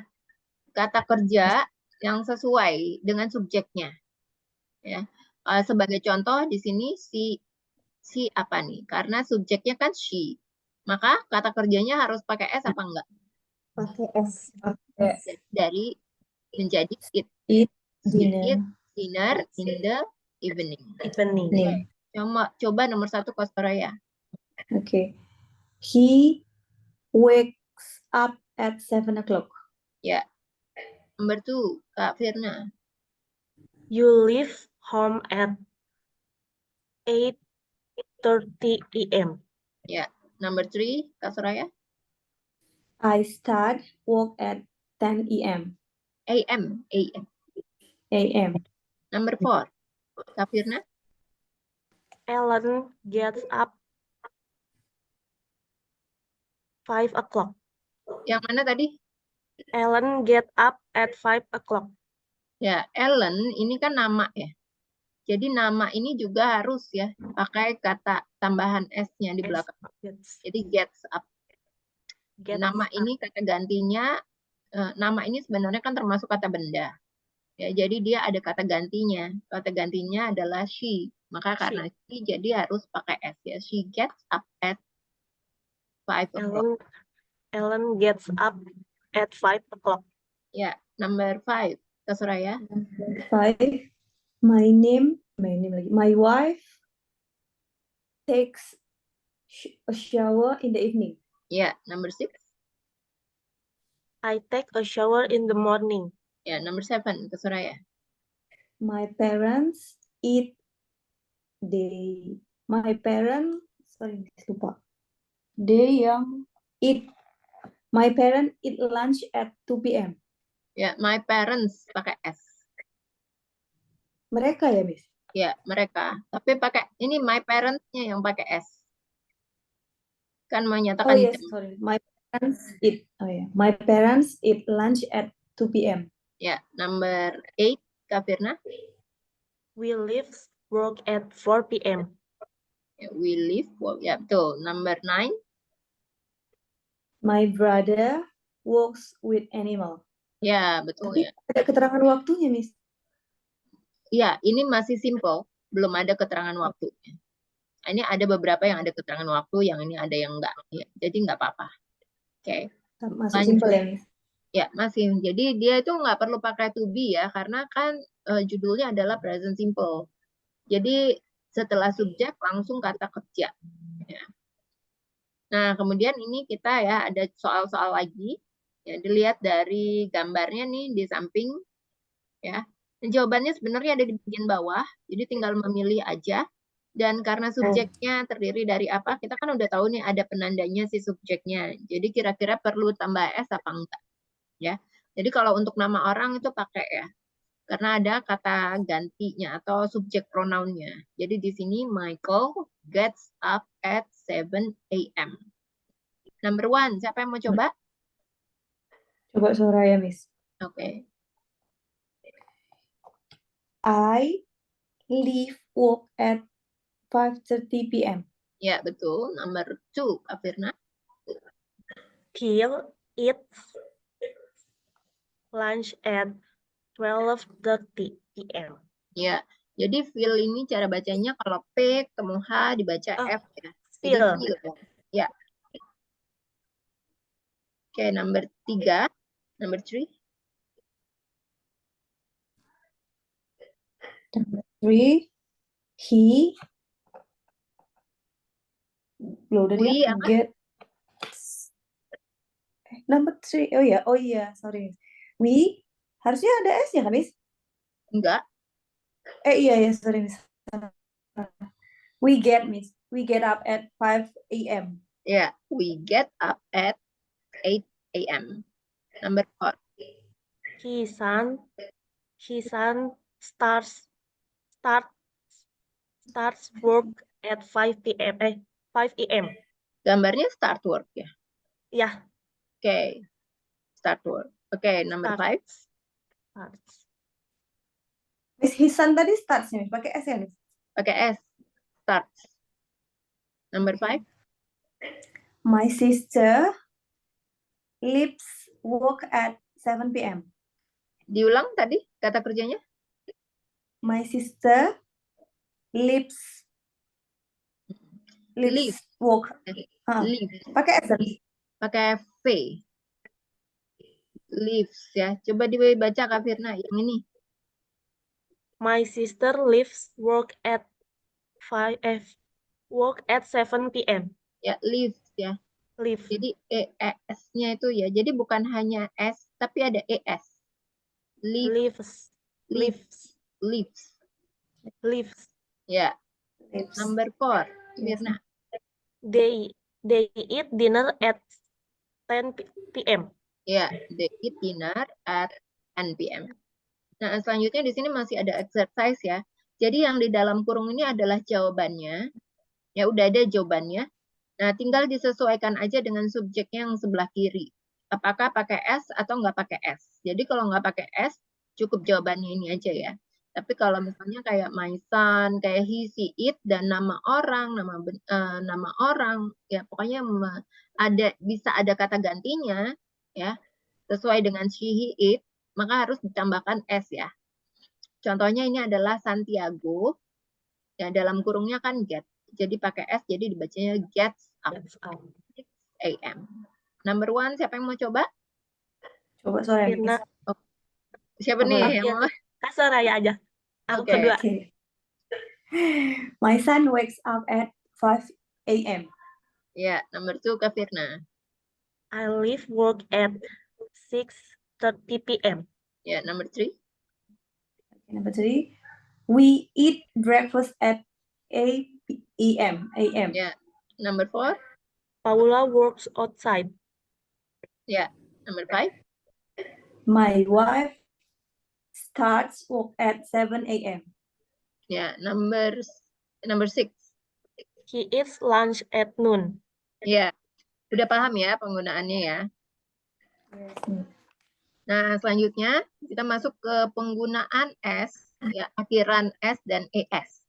kata kerja yang sesuai dengan subjeknya. Ya. Sebagai contoh di sini si apa nih? Karena subjeknya kan she. Maka kata kerjanya harus pakai s apa enggak? Pakai S. Dari menjadi it. Eat She dinner. eat dinner in the evening. Evening. Coba nomor 1 Kak Soraya. Okay. He wakes up at 7 o'clock. Ya. Nomor 2 Kak Firna. You leave home at 8:30 p.m. Ya. Nomor 3 Kak Soraya. I start work at 10 a.m. AM. Number 4. Kak Firna. Ellen gets up 5 o'clock. Yang mana tadi? Ellen get up at 5 o'clock. Ya, Ellen ini kan nama ya. Jadi nama ini juga harus ya pakai kata tambahan S-nya di belakang. Jadi gets up. Nama ini kata gantinya, nama ini sebenarnya kan termasuk kata benda. Ya, jadi dia ada kata gantinya. Kata gantinya adalah she. Maka karena she jadi harus pakai S ya. She gets up at 5 o'clock. Ellen gets up at 5 o'clock. Ya, number 5. Kak Soraya. Number 5. My wife takes a shower in the evening. Ya, number 6. I take a shower in the morning. Ya, number 7. Kak Soraya. My parents eat My parents eat lunch at 2 p.m. Ya, my parents pakai S. Mereka ya, Miss? Ya, mereka. Tapi pakai ini my parents-nya yang pakai S. Kan menyatakan jam. Sorry. My parents eat lunch at 2 p.m. Ya, number 8 Kak Firna. We leave work at 4 p.m. Ya, we leave work. Ya, betul. Number 9. My brother works with animal. Ya, betul Tapi ya. ada keterangan waktunya, Miss. Ya, ini masih simple, belum ada keterangan waktunya. Ini ada beberapa yang ada keterangan waktu, yang ini ada yang enggak. Ya, jadi nggak apa-apa. Oke. Masih Lanjut. simple ya, Miss. Ya, masih. Jadi dia itu nggak perlu pakai to be ya, karena kan judulnya adalah present simple. Jadi setelah subjek langsung kata kerja. Ya. Nah, kemudian ini kita ya ada soal-soal lagi. Ya, dilihat dari gambarnya nih di samping. Ya, jawabannya sebenarnya ada di bagian bawah. Jadi tinggal memilih aja. Dan karena subjeknya terdiri dari apa, kita kan udah tahu nih ada penandanya si subjeknya. Jadi kira-kira perlu tambah S apa enggak? Ya. Jadi kalau untuk nama orang itu pakai ya. Karena ada kata gantinya atau subjek pronounnya. Jadi di sini Michael gets up at 7 a.m. Number 1, siapa yang mau coba? Coba Soraya, Miss. Oke. I leave work at 5:30 p.m. Ya, betul. Number 2, Kak Firna. He eats lunch at 12:30 p.m. Ya. Jadi Phil ini cara bacanya kalau P ketemu H dibaca Oh, F ya. Jadi Phil. Phil. Ya. Oke, number 3. Number 3. Number 3, he belum udah We dia apa? get number 3. Oh iya, sorry. We harusnya ada S ya kan, Miss? Enggak. Iya, sorry, Miss. We get up at 5 a.m. Ya, we get up at 8 a.m. Number 4. His son starts work at 5 p.m. 5 a.m. Gambarnya start work ya. Ya, Oke. Start work. Oke, number 5. starts. Miss, his son tadi starts-nya, Miss. Pakai S ya, Miss? Pakai S. Starts. Number 5. My sister leaves work at 7 p.m. Diulang tadi kata kerjanya? My sister leaves Leave. work. Leave. Pakai S, Miss. Pakai V. Leaves ya. Coba dibaca Kak Firna yang ini. My sister leaves work at 7 p.m. Ya, leaves ya. Leave. Jadi ES-nya itu ya. Jadi bukan hanya S tapi ada ES. Leaves. Ya. Leaves. Number 4. Firna. They eat dinner at 10 p.m. Ya, they eat dinner at 10 p.m. Nah, selanjutnya di sini masih ada exercise ya. Jadi yang di dalam kurung ini adalah jawabannya. Ya, udah ada jawabannya. Nah, tinggal disesuaikan aja dengan subjeknya yang sebelah kiri. Apakah pakai S atau nggak pakai S. Jadi kalau nggak pakai S, cukup jawabannya ini aja ya. Tapi kalau misalnya kayak my son, kayak he, she, it, dan nama orang, nama orang, ya pokoknya bisa ada kata gantinya, ya sesuai dengan she, he, it, maka harus ditambahkan S ya. Contohnya ini adalah Santiago, ya dalam kurungnya kan get. Jadi pakai S, jadi dibacanya gets up 6 a.m. Number 1, siapa yang mau coba? Coba Soraya, Firna. Miss. Siapa Apa nih ya? yang mau? Kasih Raya aja. Aku Oke. kedua. Okay. My son wakes up at 5 a.m. Ya, number 2 ke Firna. I leave work at 6:30 p.m. Ya, number 3. Number 3, we eat breakfast at 8 a.m. Ya, number 4. Paula works outside. Ya, number 5. My wife starts work at 7 a.m. Ya, number 6. He eats lunch at noon. Ya, udah paham ya penggunaannya ya. Nah, selanjutnya kita masuk ke penggunaan S, ya akhiran S dan ES.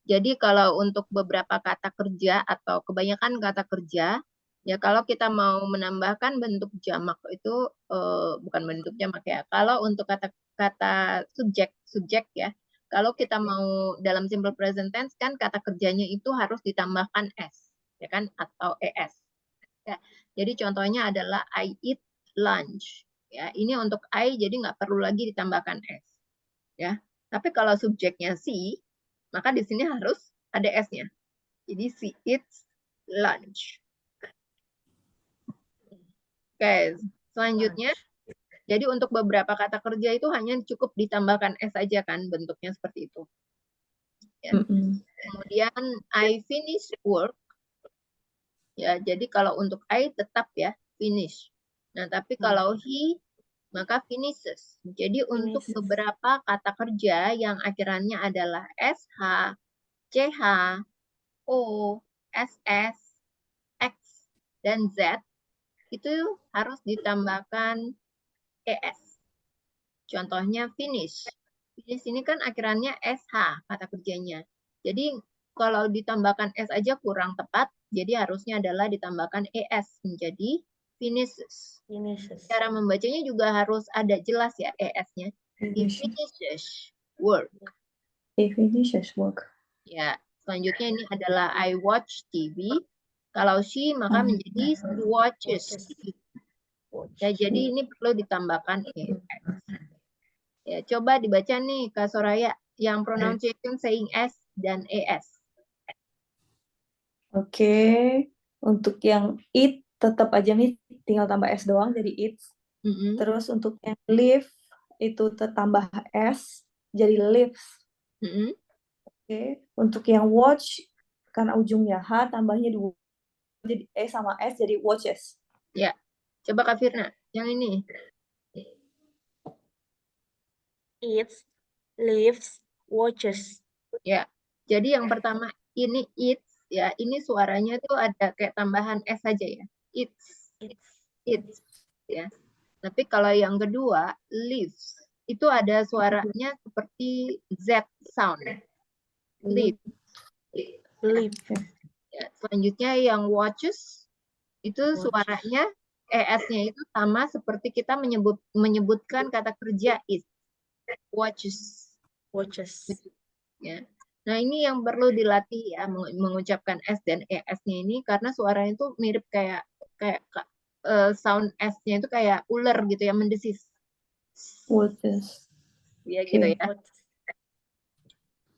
Jadi kalau untuk beberapa kata kerja atau kebanyakan kata kerja, Ya, kalau kita mau menambahkan bentuk jamak itu bukan bentuk jamak ya. Kalau untuk kata subjek ya. Kalau kita mau dalam simple present tense kan kata kerjanya itu harus ditambahkan s, ya kan, atau es. Ya. Jadi contohnya adalah I eat lunch. Ya, ini untuk I jadi nggak perlu lagi ditambahkan s. Ya. Tapi kalau subjeknya she, maka di sini harus ada s-nya. Jadi she eats lunch. Oke, selanjutnya, jadi untuk beberapa kata kerja itu hanya cukup ditambahkan s saja kan, bentuknya seperti itu. Ya. Kemudian I finish work. Ya, jadi kalau untuk I tetap ya finish. Nah, tapi kalau he maka finishes. Jadi untuk Finishes. beberapa kata kerja yang akhirannya adalah sh, ch, o, ss, x, dan z itu harus ditambahkan es. Contohnya finish. Finish ini kan akhirannya sh kata kerjanya. Jadi kalau ditambahkan s aja kurang tepat, jadi harusnya adalah ditambahkan es menjadi finishes. Finishes. Cara membacanya juga harus ada jelas ya es-nya. He finishes work. He finishes work. Ya, selanjutnya ini adalah I watch TV. Kalau she maka menjadi she watches TV. Ya, jadi ini perlu ditambahkan es. Ya, coba dibaca nih Kak Soraya yang pronunciation saying s dan es. Oke, untuk yang eat tetap aja nih tinggal tambah s doang jadi eats. Mm-mm. Terus untuk yang live itu tambah s jadi lives. Mm-mm. Oke, untuk yang watch karena ujungnya h tambahnya 2 jadi e sama s jadi watches. Ya, coba Kak Firna yang ini. Eats, lives, watches. Ya, jadi yang pertama ini eats ya, ini suaranya tuh ada kayak tambahan s saja ya. Eats, eats ya. Tapi kalau yang kedua lives itu ada suaranya seperti z sound. Live. Live. Ya, selanjutnya yang watches itu suaranya es-nya itu sama seperti kita menyebutkan kata kerja is. Watches. Watches. Ya. Nah, ini yang perlu dilatih ya mengucapkan s dan es-nya ini karena suaranya itu mirip kayak sound s-nya itu kayak ular gitu ya, mendesis. Watches. Ya gitu ya.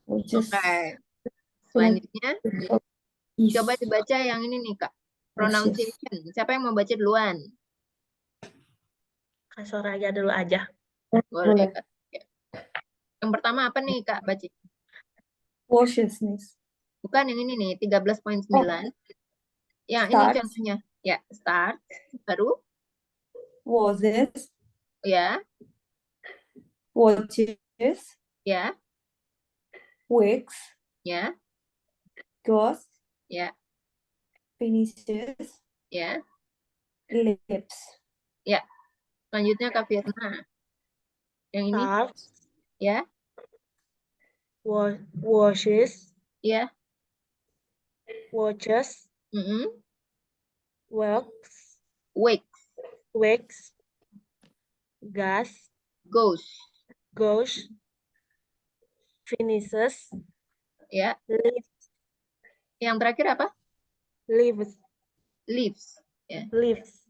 Watches. Oke. Selanjutnya Is. coba dibaca yang ini nih Kak. Pronunciation. Siapa yang mau baca duluan? Kak Soraya dulu aja. Boleh Kak. Ya. Yang pertama apa nih Kak baca? Watches nih. Bukan yang ini nih 13.9. Yang ini Start. contohnya. Ya, start. Baru Watches. ya, Watches. ya, Weeks. ya, Goes. ya, Finishes. ya. Lips. Ya. Selanjutnya Kak Firna. Yang ini Starts, ya, washes, ya. watches, Mm-mm. works, Wakes, wakes, gas, goes, goes, finishes, ya. lives, Yang terakhir apa? lives, Leaves, ya. lives.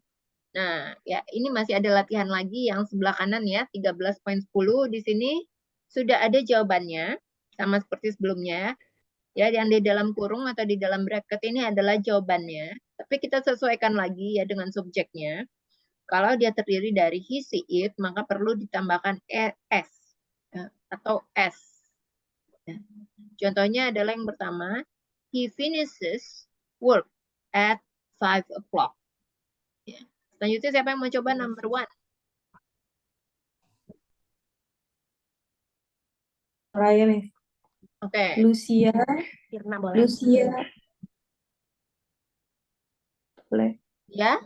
Nah, ya ini masih ada latihan lagi yang sebelah kanan ya, 13.10 di sini sudah ada jawabannya sama seperti sebelumnya. Ya, yang di dalam kurung atau di dalam bracket ini adalah jawabannya. Tapi kita sesuaikan lagi ya dengan subjeknya. Kalau dia terdiri dari he, she, it, maka perlu ditambahkan es ya, atau s. Ya. Contohnya adalah yang pertama, he finishes work at 5 o'clock. Ya. Selanjutnya siapa yang mau coba number 1? Raya nih. Oke. Lucia. Firna boleh. Lucia. Boleh. Ya,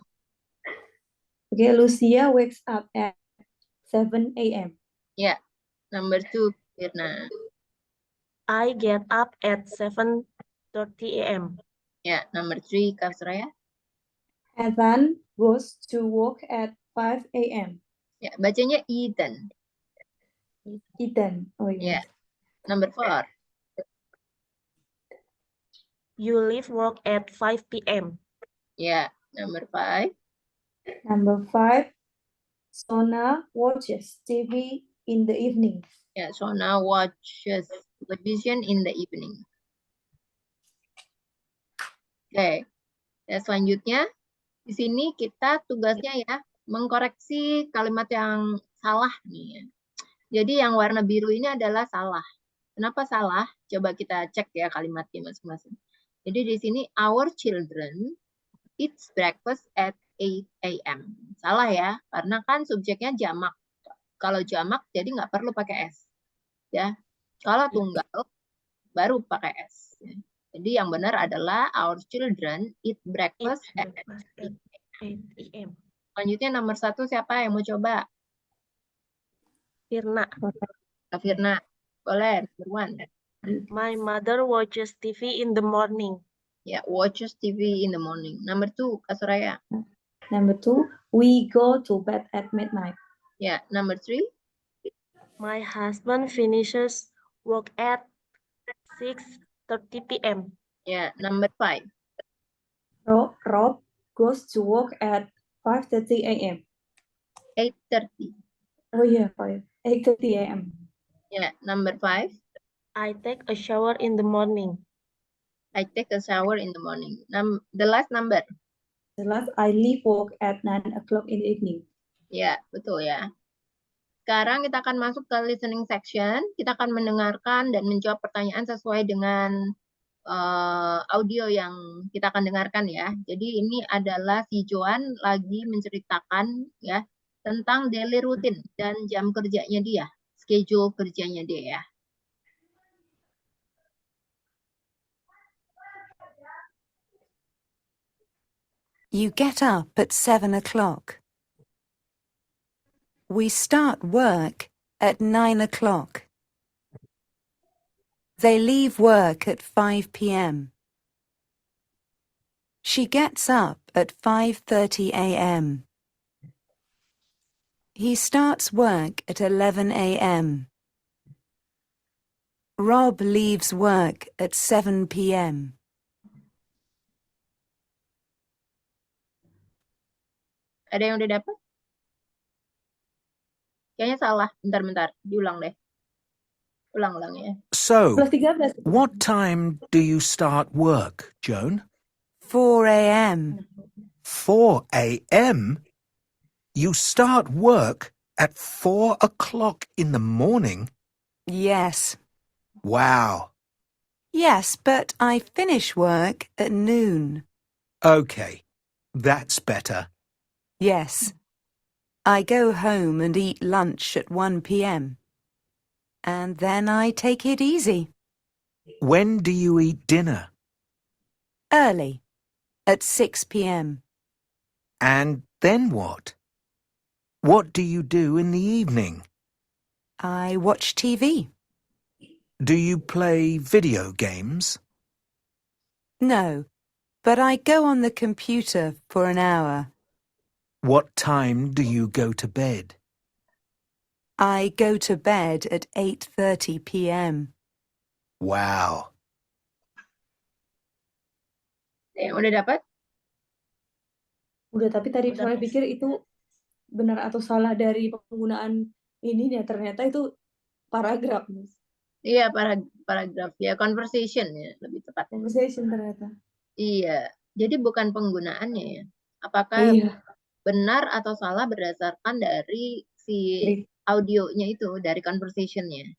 Oke, Lucia wakes up at 7 a.m. ya. Number 2, Firna. I get up at 7:30 a.m. Ya, number 3, Kak Suraya. Ethan goes to work at 5 a.m. Ya, bacanya Ethan. Ethan. Oh Ya. iya. Number 4. You leave work at 5 p.m. Ya, number 5. Number 5. Sona watches TV in the evening. Ya, Sona watches television in the evening. Oke. Ya, selanjutnya di sini kita tugasnya ya mengkoreksi kalimat yang salah nih ya. Jadi yang warna biru ini adalah salah. Kenapa salah? Coba kita cek ya kalimatnya masing-masing. Jadi di sini our children eats breakfast at 8 a.m. Salah ya, karena kan subjeknya jamak. Kalau jamak jadi nggak perlu pakai S. Ya. Kalau tunggal baru pakai S. Ya. Jadi yang benar adalah our children eat breakfast at 8 a.m. Selanjutnya nomor 1 siapa yang mau coba? Firna. Kak Firna. Boleh, number 1. My mother watches TV in the morning. Ya, watches TV in the morning. Number 2, Kak Soraya. Number 2. We go to bed at midnight. Ya, number 3. My husband finishes work at 6:30 p.m. Ya, number 5. Rob goes to work at 5:30 a.m. 8:30. Oh iya, 8:30 a.m. Ya, number 5. I take a shower in the morning. I take a shower in the morning. The last number. The last, I leave work at 9 o'clock in the evening. Ya, betul ya. Sekarang kita akan masuk ke listening section. Kita akan mendengarkan dan menjawab pertanyaan sesuai dengan audio yang kita akan dengarkan ya. Jadi ini adalah si Joan lagi menceritakan ya tentang daily routine dan jam kerjanya dia, schedule kerjanya dia ya. You get up at 7 o'clock. We start work at 9 o'clock. They leave work at 5 p.m. She gets up at 5:30 a.m. He starts work at 11 a.m. Rob leaves work at 7 p.m. Ada yang udah dapat? Kayaknya salah. Bentar. Diulang deh. Ulang ya. So, Plus 13. what time do you start work, Joan? 4 a.m. 4 a.m.? You start work at 4 o'clock in the morning? Yes. Wow. Yes, but I finish work at noon. Okay, that's better. Yes. I go home and eat lunch at 1 p.m. And then I take it easy. When do you eat dinner? Early. At 6 p.m. And then what? What do you do in the evening? I watch TV. Do you play video games? No, but I go on the computer for an hour. What time do you go to bed? I go to bed at 8:30 p.m. Wow. Yang udah dapat? Udah, tapi tadi Udah, saya Miss. pikir itu benar atau salah dari penggunaan ini, ya ternyata itu paragraf, Miss. Iya, paragraf ya, conversation ya, lebih tepat. Conversation ternyata. Iya, jadi bukan penggunaannya ya. Apakah Iya. benar atau salah berdasarkan dari si Jadi, audionya itu, dari conversationnya.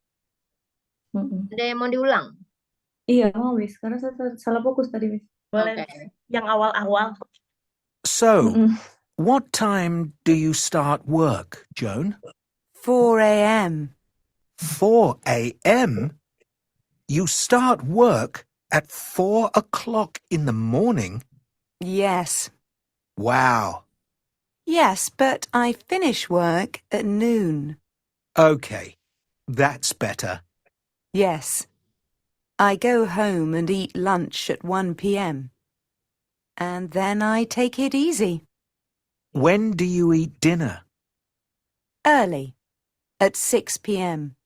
mm-mm. Ada yang mau diulang? Iya, mau, Miss. Karena saya salah fokus tadi, Miss. Boleh. Oke. Yang awal-awal. So, Mm-mm. what time do you start work, Joan? 4 a.m. 4 a.m.? You start work at 4 o'clock in the morning? Yes. Wow. Yes, but I finish work at noon. Okay, that's better. Yes. I go home and eat lunch at 1 p.m. and then I take it easy. When do you eat dinner? Early, at 6 p.m.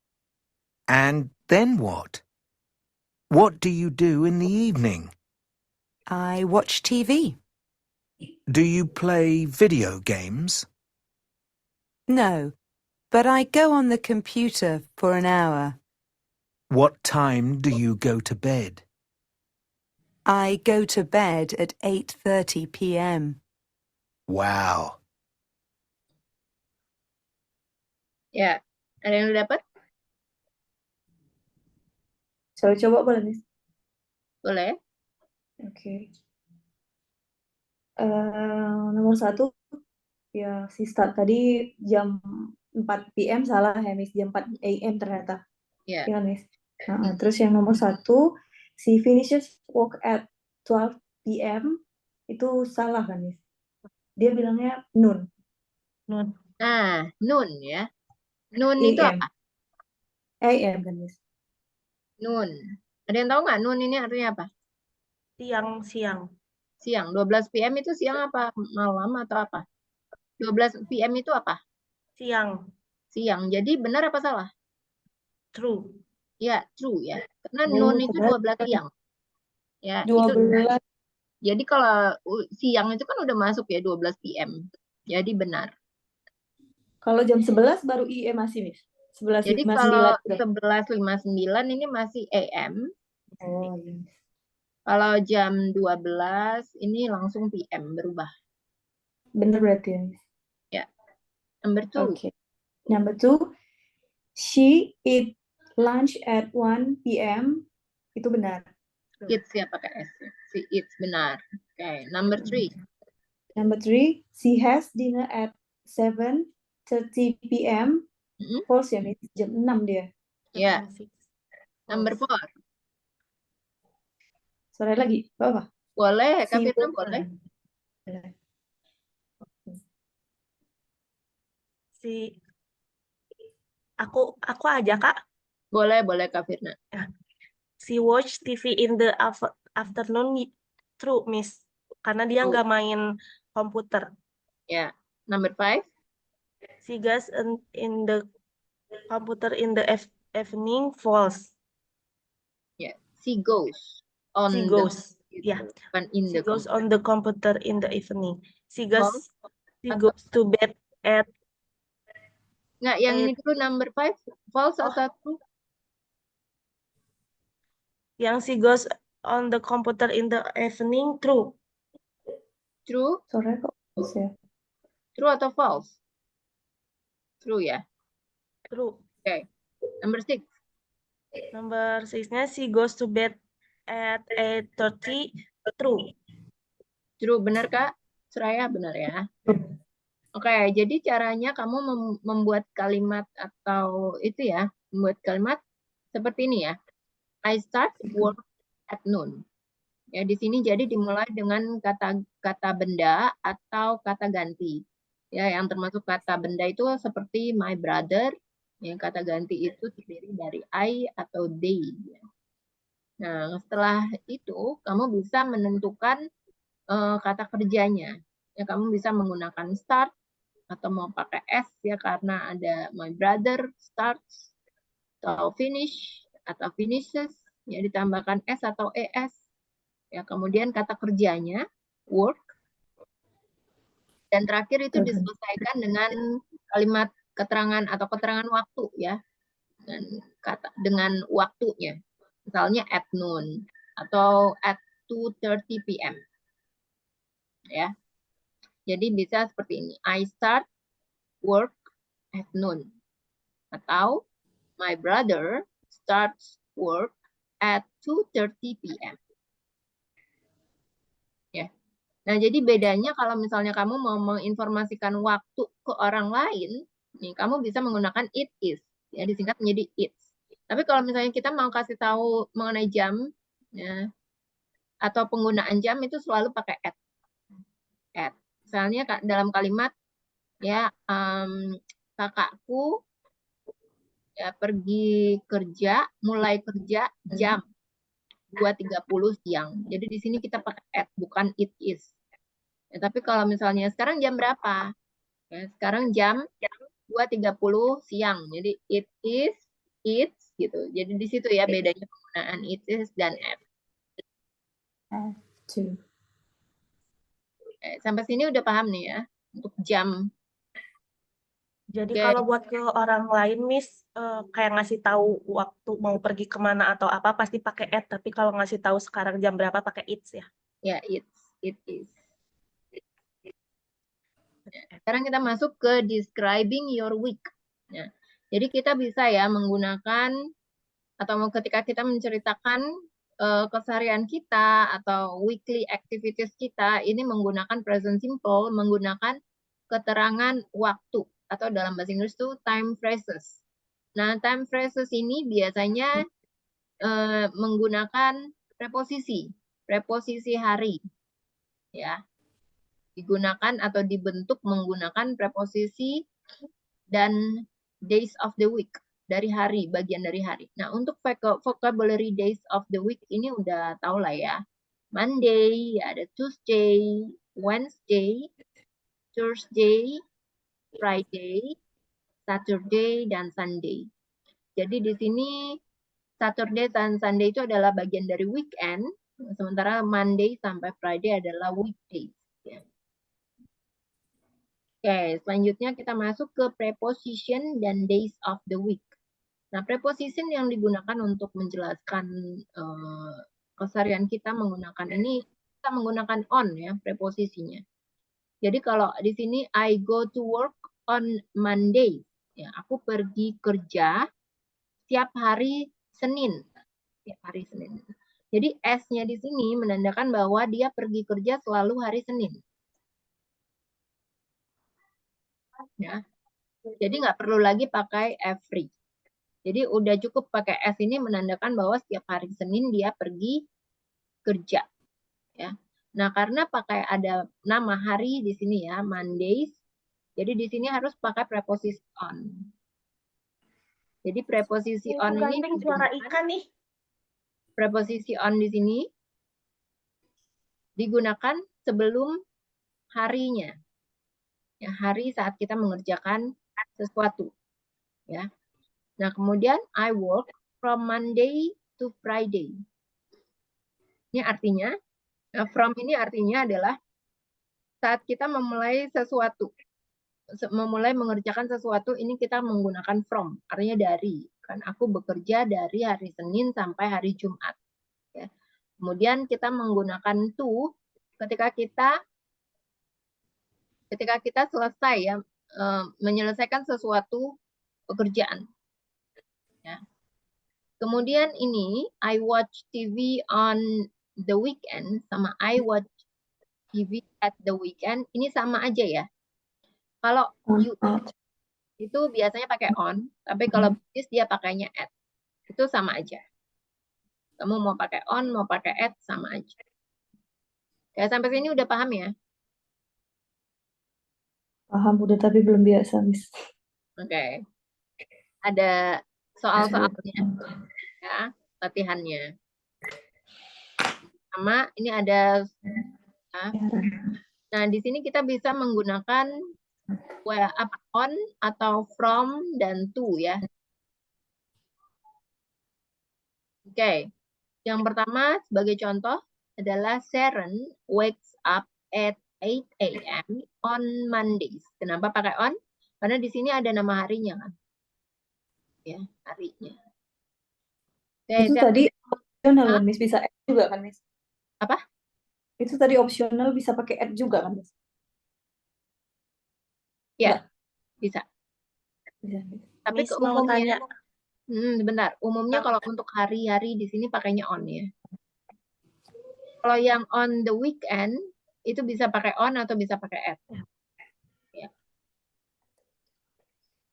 And then what? What do you do in the evening? I watch TV. Do you play video games? No, but I go on the computer for an hour. What time do you go to bed? I go to bed at 8:30 p.m. Wow. Ya, ada yang lu dapat? Saya coba boleh, Miss? Boleh. Oke. Nomor 1, ya si start tadi jam 4 PM salah ya, Miss. Jam 4 AM ternyata. Ya. Iya kan, Miss? Terus yang nomor 1, si finishes work at 12 PM, itu salah kan, Miss? Dia bilangnya noon. Nun. Nah, noon ya. Noon itu AM. apa? AM kan, Miss? Noon. Ada yang tahu nggak noon ini artinya apa? Siang. Siang. 12 PM itu siang apa? Malam atau apa? 12 PM itu apa? Siang. Siang. Jadi benar apa salah? True. Ya, true ya. Karena Oh, noon itu ternyata 12 siang. Ya, itu 12. jadi kalau siang itu kan udah masuk ya 12 PM. Jadi benar. Kalau jam 11 baru IM masih, Miss. Jadi 11.59 kalau udah. 11.59 ini masih AM. Oh, iya, Miss. Kalau jam 12 ini langsung PM berubah. Bener berarti ya, Miss. Ya. Number 2. Okay. Number 2, she eat lunch at 1 PM. Itu benar. Eats ya pakai S. Si eats benar. Oke. Number 3. Number 3, she has dinner at 7:30 PM. False ya, Miss. Jam 6 dia. Ya. 6. Number 4. Sore lagi, Bapak. Boleh, Kak Si Firna work- boleh. Aku aja, Kak. Boleh Kak Firna. She watch TV in the afternoon. True, Miss. Karena dia True. nggak main komputer. Ya. Number 5. She goes in the computer in the evening. False. Ya. She goes on She the goes. Yeah. bukan in She the goes computer. on the computer in the evening. She False. goes to bed at Nggak, yang ini dulu number 5. False Oh. atau true? yang she goes on the computer in the evening. True. True? Sore kok bisa. True atau false? True ya. True. Oke. Number 6. Number 6-nya she goes to bed at 8:30. True. True, benar Kak? Suraya benar ya. Oke, jadi caranya kamu membuat kalimat atau itu ya, membuat kalimat seperti ini ya. I start work at noon. Ya, di sini jadi dimulai dengan kata benda atau kata ganti. Ya, yang termasuk kata benda itu seperti my brother. Yang kata ganti itu terdiri dari I atau they. Ya. Nah, setelah itu kamu bisa menentukan kata kerjanya. Ya, kamu bisa menggunakan start atau mau pakai S ya karena ada my brother starts atau finish atau finishes ya ditambahkan S atau ES ya kemudian kata kerjanya work dan terakhir itu diselesaikan dengan kalimat keterangan atau keterangan waktu ya dengan waktunya misalnya at noon atau at 2:30 PM ya. Jadi bisa seperti ini. I start work at noon. Atau my brother starts work at 2:30 PM. Ya. Nah, jadi bedanya kalau misalnya kamu mau menginformasikan waktu ke orang lain, nih kamu bisa menggunakan it is. Ya, disingkat menjadi it's. Tapi kalau misalnya kita mau kasih tahu mengenai jam, ya, atau penggunaan jam itu selalu pakai at. Misalnya dalam kalimat ya kakakku ya pergi kerja mulai kerja jam 2.30 siang. Jadi di sini kita pakai at, bukan it is. Ya, tapi kalau misalnya sekarang jam berapa? Ya, sekarang jam 2.30 siang. Jadi it is, it's gitu. Jadi di situ ya bedanya penggunaan it is dan at. Two. Sampai sini udah paham nih ya untuk jam. Jadi Oke. kalau buat ke orang lain, Miss, kayak ngasih tahu waktu mau pergi kemana atau apa pasti pakai at, tapi kalau ngasih tahu sekarang jam berapa pakai it's ya. Ya, it is. Sekarang kita masuk ke describing your week. Ya. Jadi kita bisa ya menggunakan atau ketika kita menceritakan keseharian kita atau weekly activities kita ini menggunakan present simple, menggunakan keterangan waktu atau dalam bahasa Inggris itu time phrases. Nah, time phrases ini biasanya menggunakan preposisi hari, ya, digunakan atau dibentuk menggunakan preposisi dan days of the week, dari hari, bagian dari hari. Nah, untuk vocabulary days of the week ini udah tau lah ya. Monday, ada Tuesday, Wednesday, Thursday, Friday, Saturday, dan Sunday. Jadi di sini Saturday dan Sunday itu adalah bagian dari weekend, sementara Monday sampai Friday adalah weekdays. Ya. Oke, selanjutnya kita masuk ke preposition dan days of the week. Nah, preposition yang digunakan untuk menjelaskan keseharian kita menggunakan ini, kita menggunakan on ya preposisinya. Jadi kalau di sini I go to work on Monday, ya aku pergi kerja setiap hari Senin, setiap hari Senin. Jadi S-nya di sini menandakan bahwa dia pergi kerja selalu hari Senin. Ya. Jadi nggak perlu lagi pakai every. Jadi udah cukup pakai S ini menandakan bahwa setiap hari Senin dia pergi kerja. Ya. Nah, karena pakai ada nama hari di sini ya, Mondays. Jadi di sini harus pakai preposisi on. Jadi preposisi on ini suara ikan nih. Preposisi on di sini digunakan sebelum harinya. Ya, hari saat kita mengerjakan sesuatu. Ya. Nah, kemudian I work from Monday to Friday. Ini artinya, from ini artinya adalah saat kita memulai sesuatu, memulai mengerjakan sesuatu, ini kita menggunakan from, artinya dari. Kan aku bekerja dari hari Senin sampai hari Jumat. Ya. Kemudian kita menggunakan to ketika kita selesai ya menyelesaikan sesuatu pekerjaan. Ya. Kemudian ini I watch TV on the weekend sama I watch TV at the weekend ini sama aja ya. Kalau you itu biasanya pakai on, tapi kalau bisnis dia pakainya at. Itu sama aja. Kamu mau pakai on, mau pakai at sama aja. Ya, sampai sini udah paham ya? Paham udah tapi belum biasa, Miss. Oke. Ada soal-soalnya ya, latihannya. Sama ini ada ya. Nah, di sini kita bisa menggunakan on atau from dan to ya. Oke. Yang pertama sebagai contoh adalah Sharon wakes up at 8 a.m. on Mondays. Kenapa pakai on? Karena di sini ada nama harinya kan. Ya, harinya. Oke, Itu tadi opsional kan, Miss? Bisa add juga kan, Miss? Apa? Itu tadi opsional bisa pakai add juga kan, Miss? Ya, bisa. Bisa. Tapi Miss mau umumnya, tanya. sebentar. Umumnya kalau untuk hari-hari di sini pakainya on ya. Kalau yang on the weekend itu bisa pakai on atau bisa pakai at. Ya.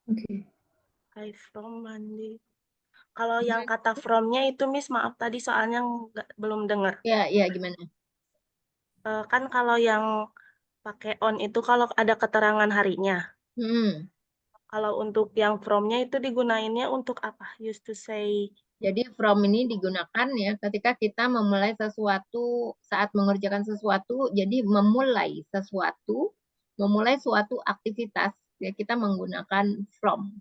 Oke. I from Monday. Kalau yang kata from-nya itu, Miss, maaf tadi soalnya belum dengar. Ya, gimana? Kan kalau yang pakai on itu kalau ada keterangan harinya. Kalau untuk yang from-nya itu digunainnya untuk apa? Used to say Jadi from ini digunakan ya ketika kita memulai sesuatu, saat mengerjakan sesuatu, jadi memulai sesuatu, memulai suatu aktivitas, ya kita menggunakan from.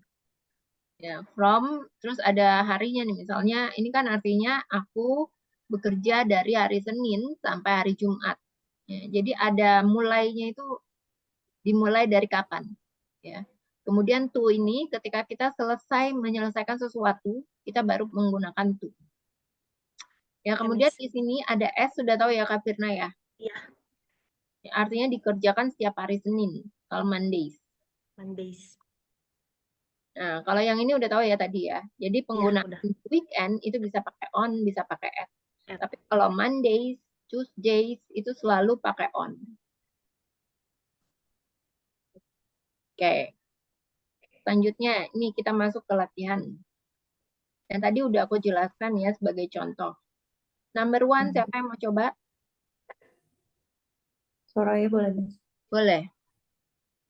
Ya, from, terus ada harinya nih, misalnya ini kan artinya aku bekerja dari hari Senin sampai hari Jumat. Ya, jadi ada mulainya itu dimulai dari kapan. Ya. Kemudian to ini ketika kita selesai menyelesaikan sesuatu, kita baru menggunakan to. Ya, kemudian Miss. di sini ada S, sudah tahu ya Kak Firna ya? Iya, Ya, artinya dikerjakan setiap hari Senin, kalau Mondays. Mondays. Nah, kalau yang ini udah tahu ya tadi ya. Jadi Iya, penggunaan udah. weekend itu bisa pakai on, bisa pakai at. At. Tapi kalau Mondays, Tuesdays itu selalu pakai on. Oke. Selanjutnya, ini kita masuk ke latihan. Dan tadi udah aku jelaskan ya sebagai contoh. Number one, siapa yang mau coba? Soraya boleh, Miss. Boleh.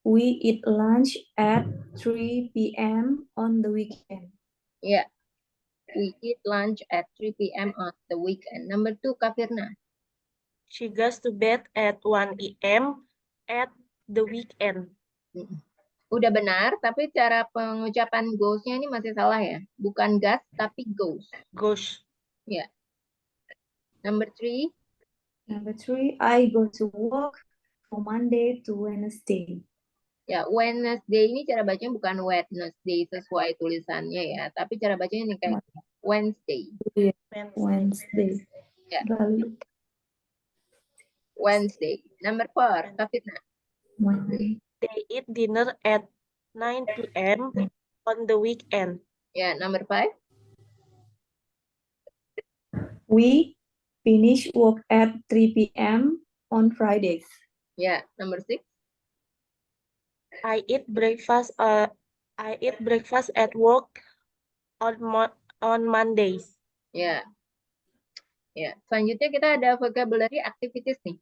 We eat lunch at 3 p.m. on the weekend. Ya. We eat lunch at 3 p.m. on the weekend. Number two, Kak Firna. She goes to bed at 1 a.m. at the weekend. Udah benar, tapi cara pengucapan goes-nya ini masih salah ya. Bukan gas, tapi goes. Goes. Ya. Number three. Number 3, I go to work from Monday to Wednesday. Ya, Wednesday ini cara bacanya bukan Wednesday sesuai tulisannya ya, tapi cara bacanya ini kayak Wednesday. Wednesday. Ya, Lalu Wednesday. Number four, Kak Fitna. Monday. They eat dinner at 9 p.m. on the weekend. Ya, number five. We finish work at 3 p.m. on Fridays. Ya, number six. I eat breakfast at work on Mondays. Ya. Ya, selanjutnya kita ada vocabulary activities nih.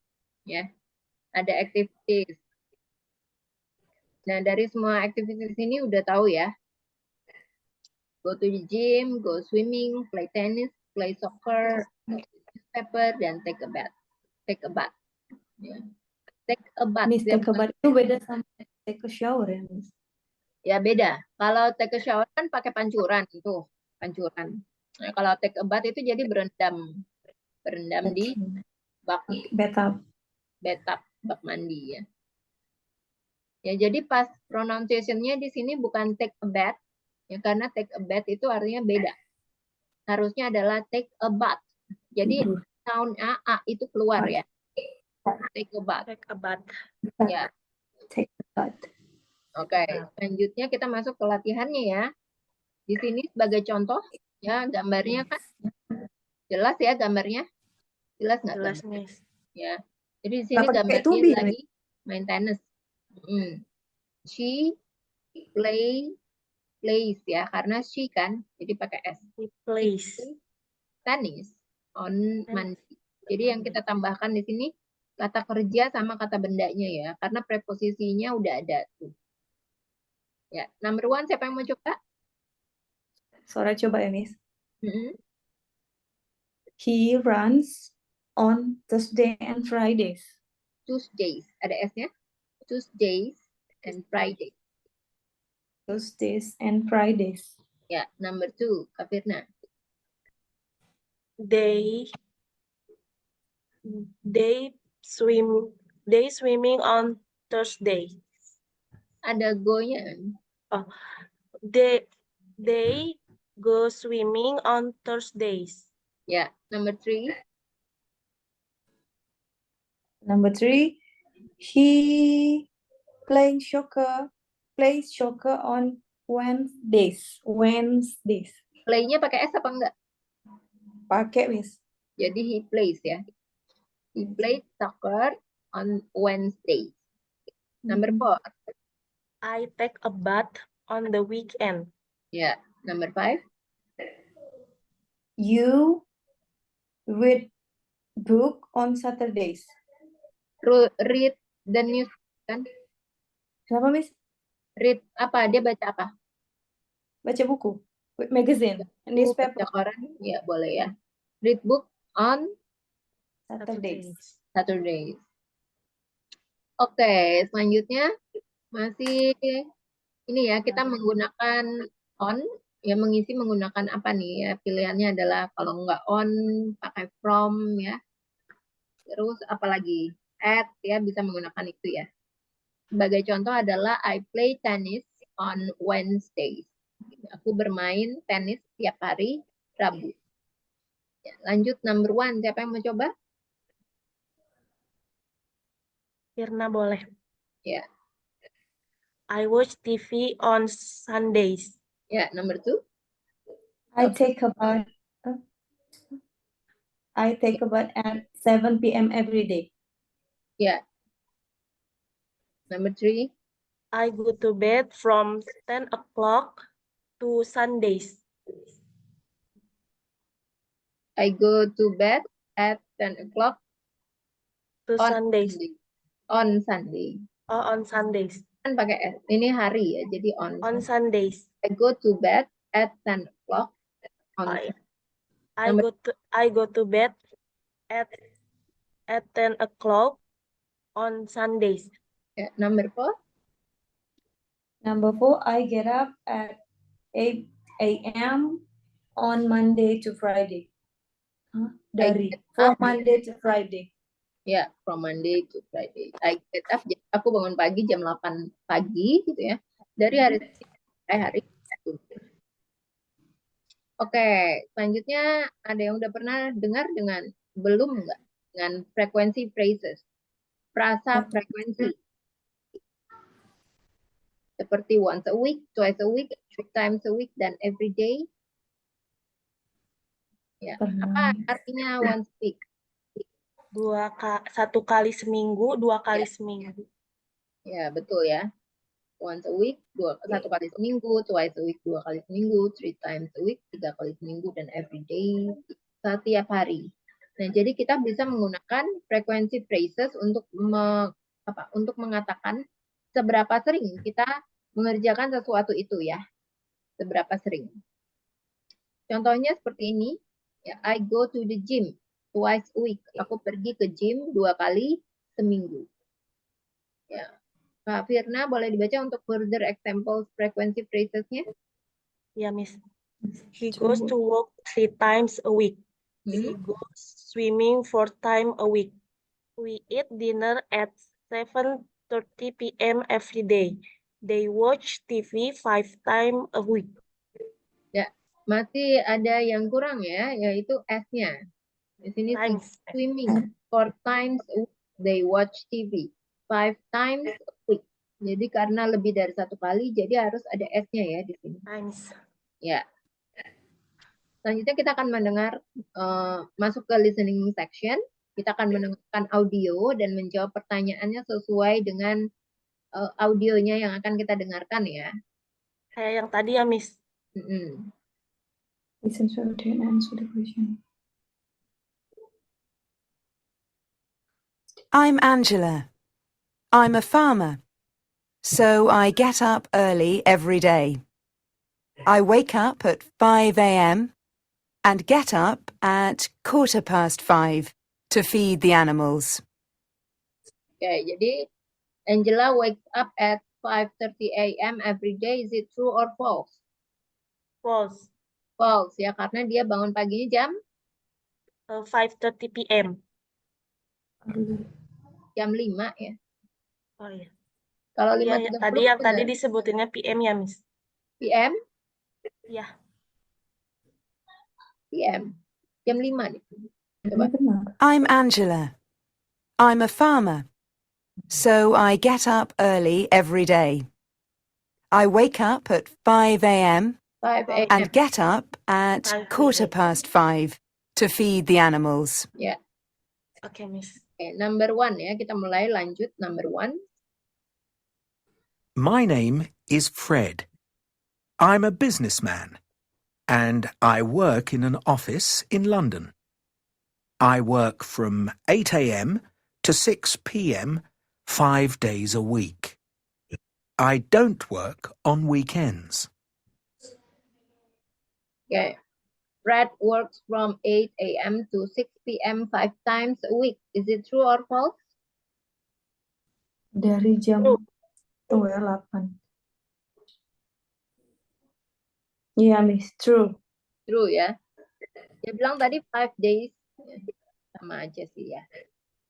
Ya. Ada activities. Nah, dari semua activities ini udah tahu ya. Go to the gym, go swimming, play tennis, play soccer, newspaper, dan take a bath. Take a bath. Ya. Take a bath. Miss, take a bath itu beda sama take a shower ya, Miss? Ya beda. Kalau take a shower kan pakai pancuran itu, pancuran. Nah, kalau take a bath itu jadi berendam di bak Bathtub. bak mandi ya. Ya jadi pas pronunciation-nya di sini bukan take a bath, ya karena take a bath itu artinya beda. Harusnya adalah take a bath. Jadi sound a itu keluar ya. Take a bath. Take a bath. Ya. Take a bath. Oke, selanjutnya kita masuk ke latihannya ya. Di sini sebagai contoh, ya gambarnya kan jelas ya gambarnya, jelas nggak? Jelas, Miss. Ya, jadi di sini Nggak pakai gambarnya to be, lagi main tenis. She plays ya, karena she kan, jadi pakai s. He plays Tenis on Monday. Jadi yang kita tambahkan di sini kata kerja sama kata bendanya ya, karena preposisinya udah ada tuh. Ya, number one siapa yang mau coba? Sorry, coba ya, Miss. Mm-mm. He runs on Thursday and Fridays. Tuesdays, ada S-nya. Tuesdays and Friday. Tuesdays and Fridays. Ya, number two, Kak Firna. They swimming on Thursday. Ada go-nya. They go swimming on Thursdays. Ya, number three. Number 3, he plays soccer on Wednesdays. Play-nya pakai S apa enggak? Pakai, Miss. Jadi he plays ya. He plays soccer on Wednesday. Number four. I take a bath on the weekend. Ya, number five. You read book on Saturdays. Read the news kan? Kenapa, Miss? Read apa? Dia baca apa? Baca buku. Magazine, newspaper, Baca koran, ya boleh ya. Read book on Saturdays. Saturdays. Oke, selanjutnya masih ini ya, kita menggunakan on, ya mengisi menggunakan apa nih ya, pilihannya adalah kalau nggak on, pakai from ya. Terus apalagi at ya, bisa menggunakan itu ya. Sebagai contoh adalah I play tennis on Wednesdays. Aku bermain tenis tiap hari Rabu. Ya, lanjut number 1, siapa yang mau coba? Firna boleh. Ya, I watch TV on Sundays. ya number 2. I take a bath. I take a bath at 7 p.m. every day. Ya. Number 3. I go to bed from 10 o'clock to Sundays. I go to bed at 10 o'clock To on Sundays. Sunday. On Sunday. Oh, on Sundays. Kan pakai S. Ini hari ya, jadi on. On Sundays. I go to bed at 10 o'clock on I go to bed at 10 o'clock on Sundays. ya, number 4. Number 4, I get up at 8 a.m. on Monday to Friday. Dari get from up. Monday to Friday. Ya, from Monday to Friday. I get up, aku bangun pagi jam 8 pagi gitu ya. Dari hari Sabtu. Oke, selanjutnya ada yang udah pernah dengar belum nggak? Dengan frekuensi phrases. Frasa frekuensi. Seperti once a week, twice a week, 3 times a week, dan every day. Ya, apa artinya once a week? 1 kali seminggu, 2 kali seminggu. Ya, betul ya. Once a week, 1 kali seminggu, twice a week, 2 kali seminggu, 3 times a week, 3 kali seminggu, dan every day, setiap hari. Nah, jadi kita bisa menggunakan frekuensi phrases untuk untuk mengatakan seberapa sering kita mengerjakan sesuatu itu ya. Seberapa sering. Contohnya seperti ini. Ya, I go to the gym twice a week. Aku pergi ke gym 2 kali seminggu. Ya. Kak Firna, boleh dibaca untuk further example frequency phrases-nya? Ya, Miss. He goes to work 3 times a week. He Hmm? goes swimming 4 times a week. We eat dinner at 7:30 p.m. every day. They watch TV 5 times a week. Ya, masih ada yang kurang ya, yaitu S-nya. Di sini Times. swimming 4 times a week. They watch TV 5 times a week. Jadi karena lebih dari 1 kali, jadi harus ada S-nya ya di sini. Times. Ya. Selanjutnya kita akan mendengar, masuk ke listening section. Kita akan mendengarkan audio dan menjawab pertanyaannya sesuai dengan audionya yang akan kita dengarkan ya. Kayak yang tadi ya, Miss. Listen to it and answer the question. I'm Angela. I'm a farmer. So I get up early every day. I wake up at 5 a.m. and get up at 5:15 to feed the animals. Oke, jadi Angela wakes up at 5:30 a.m. every day. Is it true or false? False. False ya, karena dia bangun paginya jam 5:30 p.m. jam 5 ya. Oh iya. Kalau Iya, 5.30 yang tadi benar. disebutinnya PM ya, Miss. PM? Iya. PM. Jam 5 nih. Coba. I'm Angela. I'm a farmer. So I get up early every day. I wake up at 5 a.m. 5 a.m. and get up at 5:15 to feed the animals. Ya. Oke, Miss. Oke, number 1 ya. Kita mulai lanjut number 1. My name is Fred. I'm a businessman, and I work in an office in London. I work from 8 a.m. to 6 p.m. 5 days a week. I don't work on weekends. Okay. Fred works from 8 a.m. to 6 p.m. 5 times a week. Is it true or false? Dari jam True. tunggu ya 8. Iya, Miss. True. True ya. Dia bilang tadi 5 days. Sama aja sih ya.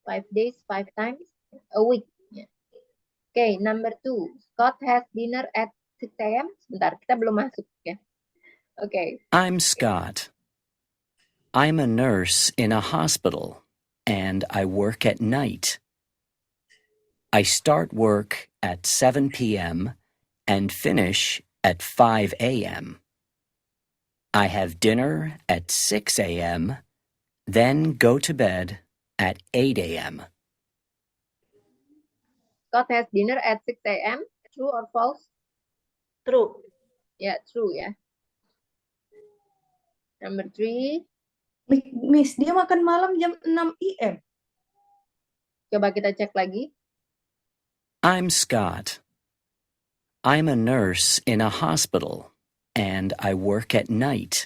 5 days, 5 times a week. Okay, number 2. Scott has dinner at 6 a.m. Sebentar, kita belum masuk ya. Okay. I'm Scott. I'm a nurse in a hospital, and I work at night. I start work at 7 p.m. and finish at 5 a.m. I have dinner at 6 a.m., then go to bed at 8 a.m. Scott has dinner at 6 a.m. True or false? True. Ya, true ya. Number 3. Miss, dia makan malam jam 6 IM. Coba kita cek lagi. I'm Scott. I'm a nurse in a hospital, and I work at night.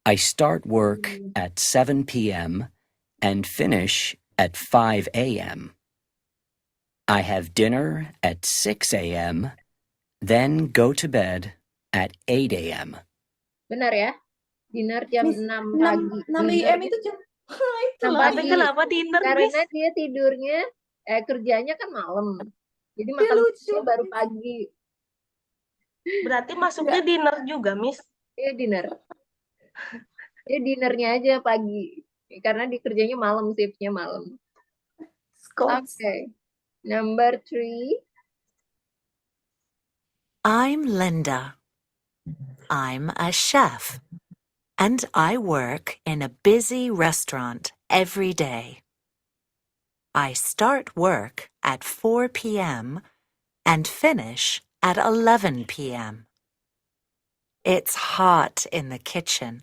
I start work at 7 p.m. and finish at 5 a.m. I have dinner at 6 a.m., then go to bed at 8 a.m. Benar ya? Dinner jam Miss, 6 pagi. 6 IM itu jam itulah. Pagi. Tapi kenapa dinner, Miss? Karena dia tidurnya, kerjanya kan malam. Jadi Dia makan lucu. siangnya baru pagi. Berarti masuknya dinner juga, Miss. Dia dinner. Dia dinernya aja pagi. Karena di kerjanya malam, shiftnya malam. Scott. Okay. Number 3. I'm Linda. I'm a chef, and I work in a busy restaurant every day. I start work at 4 p.m. and finish at 11 p.m. It's hot in the kitchen,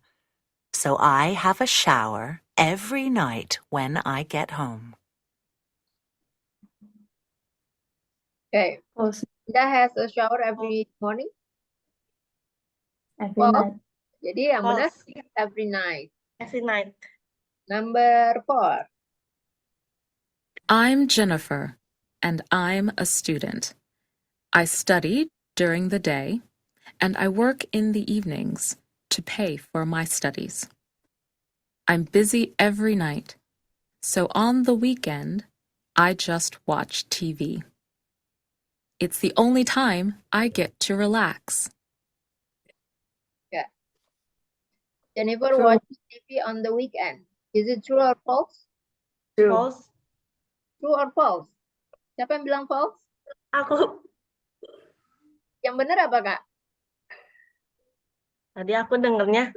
so I have a shower every night when I get home. Okay. False. Linda has a shower every morning. Every False. night. Jadi yang benar False. every night. Every night. Number 4. I'm Jennifer, and I'm a student. I study during the day, and I work in the evenings to pay for my studies. I'm busy every night, so on the weekend, I just watch TV. It's the only time I get to relax. Jennifer True. watches TV on the weekend. Is it true or false? True. False. True or false? Siapa yang bilang false? Aku Yang benar apa, Kak? tadi aku dengernya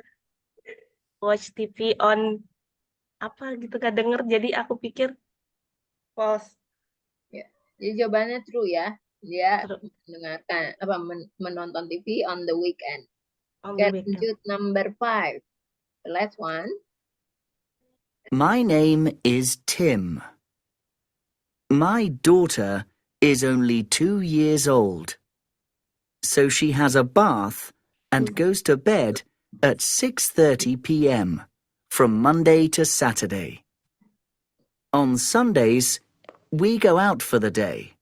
watch TV on apa gitu, gak denger, jadi aku pikir false. Jadi jawabannya true ya. Dia True. mendengarkan menonton TV on the weekend. On the Oke, weekend. lanjut number 5. The last one. My name is Tim. My daughter is only 2 years old, so she has a bath and goes to bed at 6:30 p.m. from Monday to Saturday. On Sundays, we go out for the day,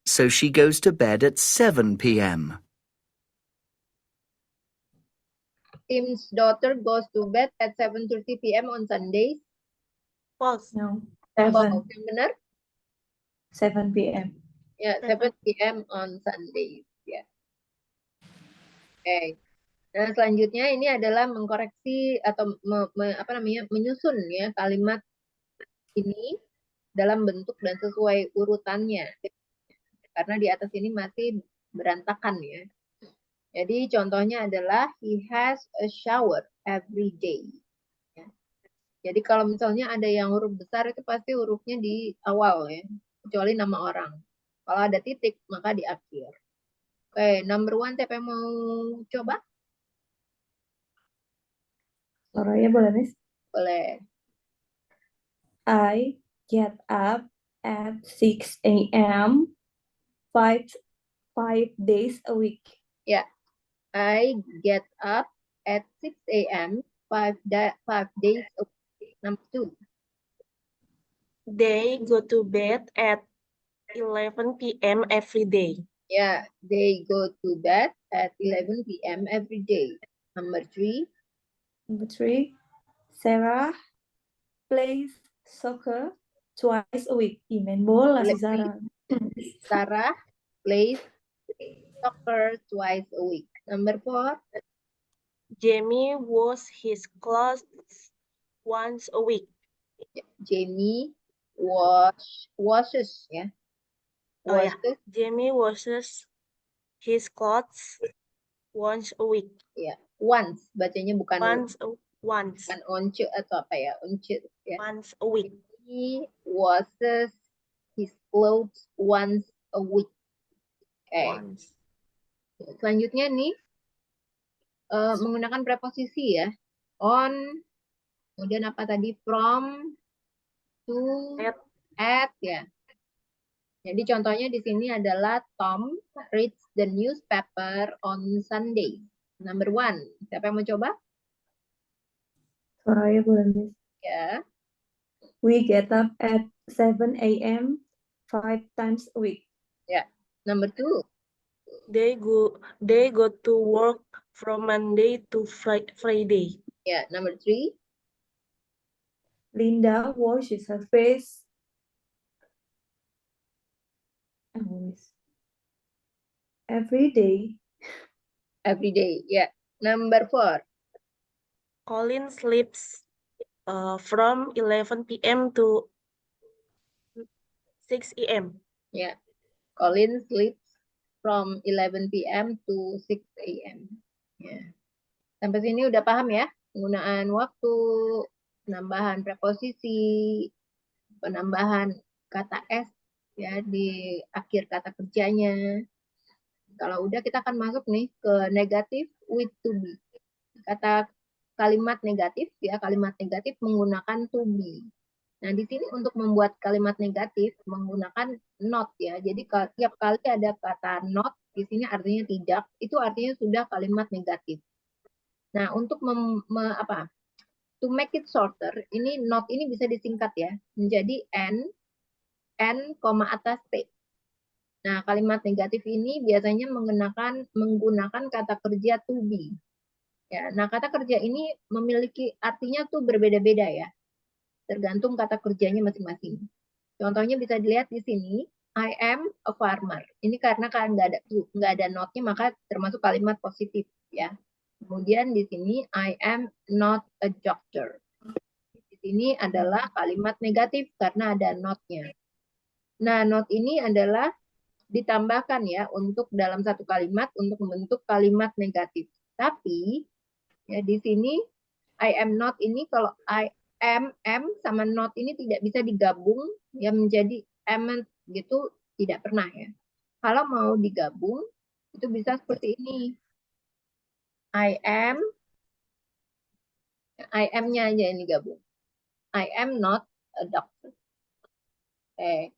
so she goes to bed at 7 p.m. Tim's daughter goes to bed at 7:30 p.m. on Sundays. False. No. False. 7. Yang benar? 7 p.m. Ya, 7 p.m. on Sundays. Ya. Oke. Nah, selanjutnya ini adalah mengkoreksi atau menyusun ya kalimat ini dalam bentuk dan sesuai urutannya. Karena di atas ini masih berantakan ya. Jadi contohnya adalah he has a shower every day. Ya. Jadi kalau misalnya ada yang huruf besar itu pasti hurufnya di awal ya. Kecuali nama orang. Kalau ada titik maka di akhir. Oke, number 1 siapa yang mau coba? Suaranya boleh, Miss? Boleh. I get up at 6 a.m. 5 days a week. Ya. I get up at 6 a.m. 5 days a week. Number 2. They go to bed at 11 p.m. every day. Yeah, they go to bed at 11 p.m. every day. Number 3. Number 3, Sarah plays soccer twice a week. Ih, main bola si Sarah. Sarah plays soccer twice a week. Number 4. Jamie washes his clothes once a week. Jamie washes, ya. Oh ya, Washes, Jamie washes his clothes once a week. ya. Once, bacanya bukan Once. bukan once atau apa ya, once, ya. Once a week. He washes his clothes once a week. Oke. Once. Selanjutnya nih, menggunakan preposisi ya. On, kemudian apa tadi? From, to, at, ya. Jadi contohnya di sini adalah Tom reads the newspaper on Sunday. Number 1. Siapa yang mau coba? Soraya boleh, Miss. Ya. We get up at 7 a.m. 5 times a week. Ya. Number 2. They go to work from Monday to Friday. Ya. Number 3. Linda washes her face every day. Every day. Ya. Number 4. Colin sleeps from 11 p.m. to 6 a.m. Ya. Colin sleeps from 11 p.m. to 6 a.m. Ya. Sampai sini udah paham ya? Penggunaan waktu, penambahan preposisi, penambahan kata S ya di akhir kata kerjanya. Kalau udah kita akan masuk nih ke negatif with to be. Kalimat negatif ya, kalimat negatif menggunakan to be. Nah, di sini untuk membuat kalimat negatif menggunakan not ya. Jadi tiap kali ada kata not di sini artinya tidak, itu artinya sudah kalimat negatif. Nah, untuk to make it shorter, ini not ini bisa disingkat ya menjadi n, atas t. Nah, kalimat negatif ini biasanya menggunakan kata kerja to be. Ya, nah kata kerja ini memiliki artinya tuh berbeda-beda ya, tergantung kata kerjanya masing-masing. Contohnya bisa dilihat di sini, I am a farmer. Ini karena kan nggak ada not-nya maka termasuk kalimat positif ya. Kemudian di sini I am not a doctor. Di sini adalah kalimat negatif karena ada not-nya. Nah, not ini adalah ditambahkan ya untuk dalam satu kalimat untuk membentuk kalimat negatif. Tapi ya di sini I am not ini kalau I am sama not ini tidak bisa digabung ya menjadi am gitu, tidak pernah ya. Kalau mau digabung itu bisa seperti ini. I am-nya aja yang digabung. I am not a doctor. Oke.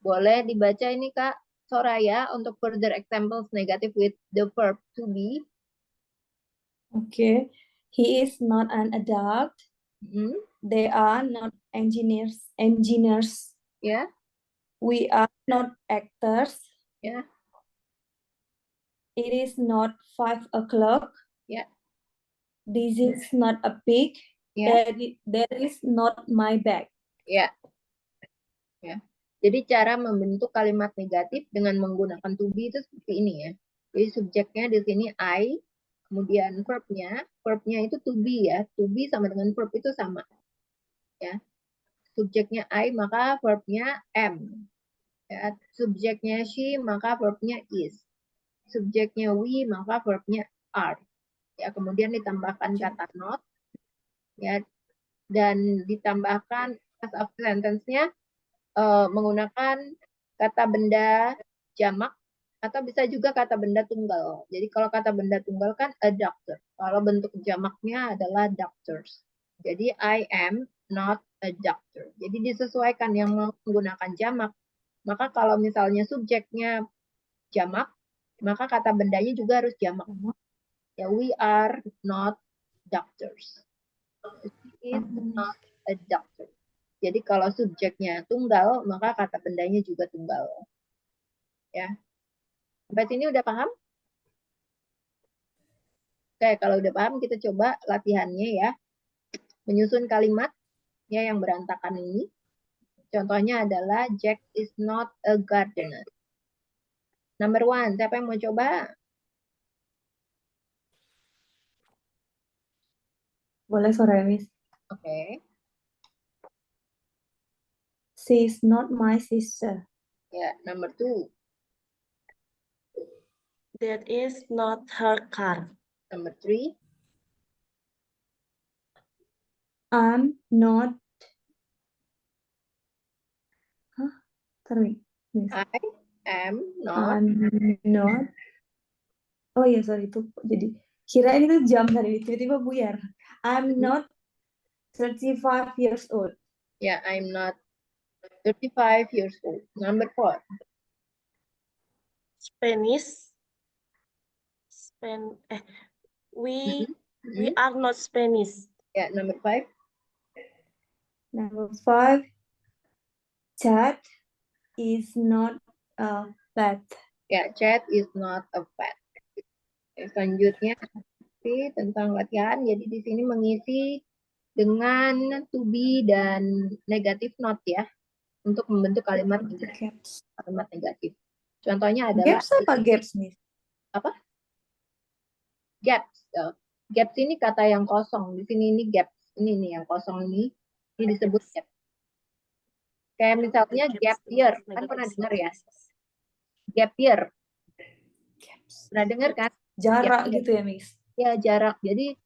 Boleh dibaca ini Kak Soraya untuk further examples negative with the verb to be. Okay. He is not an adult. They are not engineers. Ya. We are not actors. Ya. It is not 5 o'clock. Ya. This is not a pig. Ya. That is not my bag. Ya. Ya. Jadi cara membentuk kalimat negatif dengan menggunakan to be itu seperti ini ya. Jadi subjeknya di sini I, kemudian verbnya itu to be ya. To be sama dengan verb itu sama. Ya. Subjeknya I maka verbnya am. Ya. Subjeknya she maka verbnya is. Subjeknya we maka verbnya are. Ya, kemudian ditambahkan kata not. Ya. Dan ditambahkan as of sentence-nya menggunakan kata benda jamak atau bisa juga kata benda tunggal. Jadi kalau kata benda tunggal kan a doctor. Kalau bentuk jamaknya adalah doctors. Jadi I am not a doctor. Jadi disesuaikan yang menggunakan jamak. Maka kalau misalnya subjeknya jamak, maka kata bendanya juga harus jamak. Ya, we are not doctors. She is not a doctor. Jadi kalau subjeknya tunggal, maka kata bendanya juga tunggal. Ya. Sampai sini udah paham? Oke, kalau udah paham kita coba latihannya ya. Menyusun kalimat ya yang berantakan ini. Contohnya adalah Jack is not a gardener. Number 1, siapa yang mau coba? Boleh sore, Miss. Oke. She's not my sister. Ya, number 2. That is not her car. Number 3. I'm not. Sorry, Miss. I am not. I'm not. Oh iya, sorry, itu jadi kirain itu jam tadi, tiba-tiba buyar. I'm not 35 years old. Ya, I'm not 35 years old. Number 4. Spanish. We are not Spanish. Ya, number 5. Number 5, Chad is not a pet. Ya, Chad is not a pet. Selanjutnya tentang latihan. Jadi di sini mengisi dengan to be dan negatif not ya untuk membentuk kalimat negatif. Contohnya adalah Gaps apa gaps nih? Apa? Gaps. Gaps ini kata yang kosong. Di sini ini gaps. Ini nih yang kosong ini disebut gap. Kayak misalnya gap year, kan pernah dengar ya? Gap year. Pernah dengar kan? Jarak gitu ya, Miss? Ya, jarak. Jadi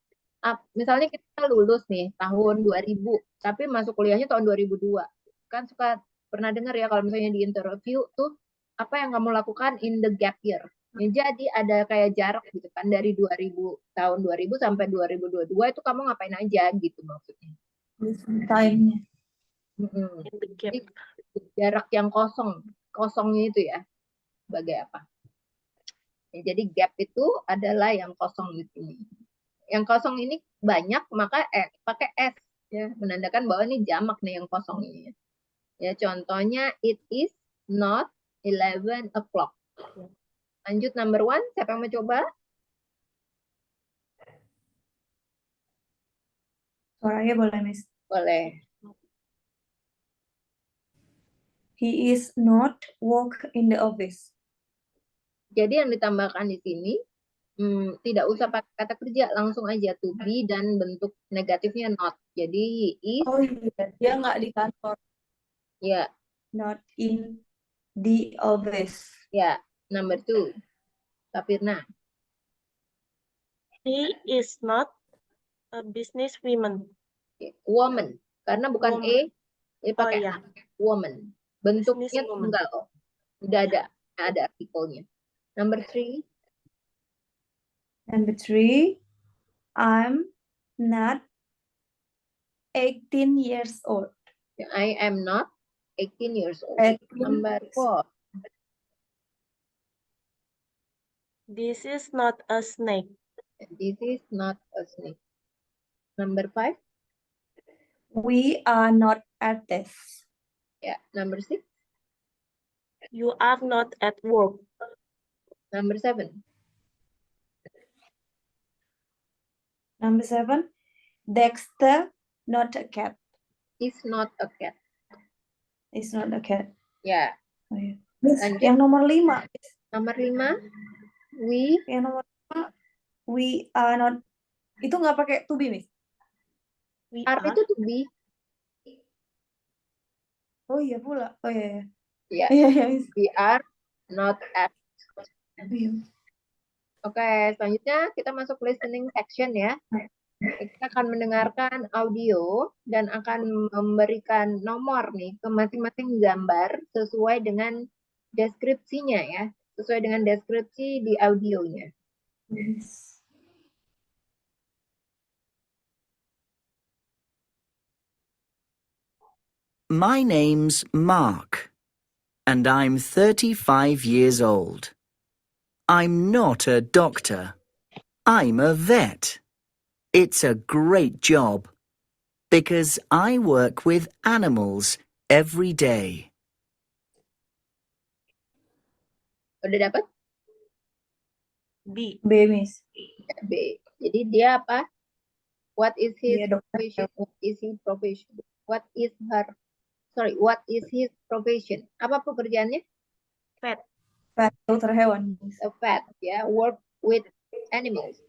misalnya kita lulus nih tahun 2000, tapi masuk kuliahnya tahun 2002. Kan suka pernah dengar ya kalau misalnya di interview tuh apa yang kamu lakukan in the gap year. Ya, jadi ada kayak jarak gitu kan dari tahun 2000 sampai 2022 itu kamu ngapain aja gitu maksudnya. Time-nya. In the gap. Jadi, jarak yang kosongnya itu ya sebagai apa? Ya, jadi gap itu adalah yang kosong di sini. Yang kosong ini banyak, maka pakai S ya, menandakan bahwa ini jamak nih yang kosong ini. Ya, contohnya it is not 11 o'clock. Lanjut number 1, siapa yang mau coba? Suaranya boleh, Miss. Boleh. He is not work in the office. Jadi yang ditambahkan di sini tidak usah pakai kata kerja, langsung aja to be dan bentuk negatifnya not. Jadi is. Oh iya, dia nggak di kantor. Ya. Not in the office. Ya, number 2. Sapirna. She is not a businesswoman. Woman, karena bukan Woman. jadi pakai Oh, iya. woman. Bentuknya Businesswoman. tunggal. Udah ada artikelnya. Number 3. Number 3, I'm not 18 years old. I am not 18 years old. 18 Number 4. This is not a snake. This is not a snake. Number 5. We are not artists. Ya, number 6. You are not at work. Number 7. Number 7, Dexter, not a cat. Is not a cat. It's not a cat. Ya, Oh, iya. Miss, Lanjut. yang nomor 5. nomor 5. Yang nomor 5, we are not. Itu nggak pakai to be, Miss. We are itu to be. Oh iya pula. Oh iya. Ya, Iya, iya, Miss. we are not at. Iya. Oke, selanjutnya kita masuk listening section ya. Kita akan mendengarkan audio dan akan memberikan nomor nih ke masing-masing gambar sesuai dengan deskripsinya ya. Sesuai dengan deskripsi di audionya. Yes. My name's Mark, and I'm 35 years old. I'm not a doctor, I'm a vet. It's a great job because I work with animals every day. Udah dapat? B. B, Miss. B. Jadi dia apa? What is his Dia dokter. profession? What is his profession? What is her? Sorry, what is his profession? Apa pekerjaannya? Vet. Dokter hewan, Miss. A vet, ya. Work with animals.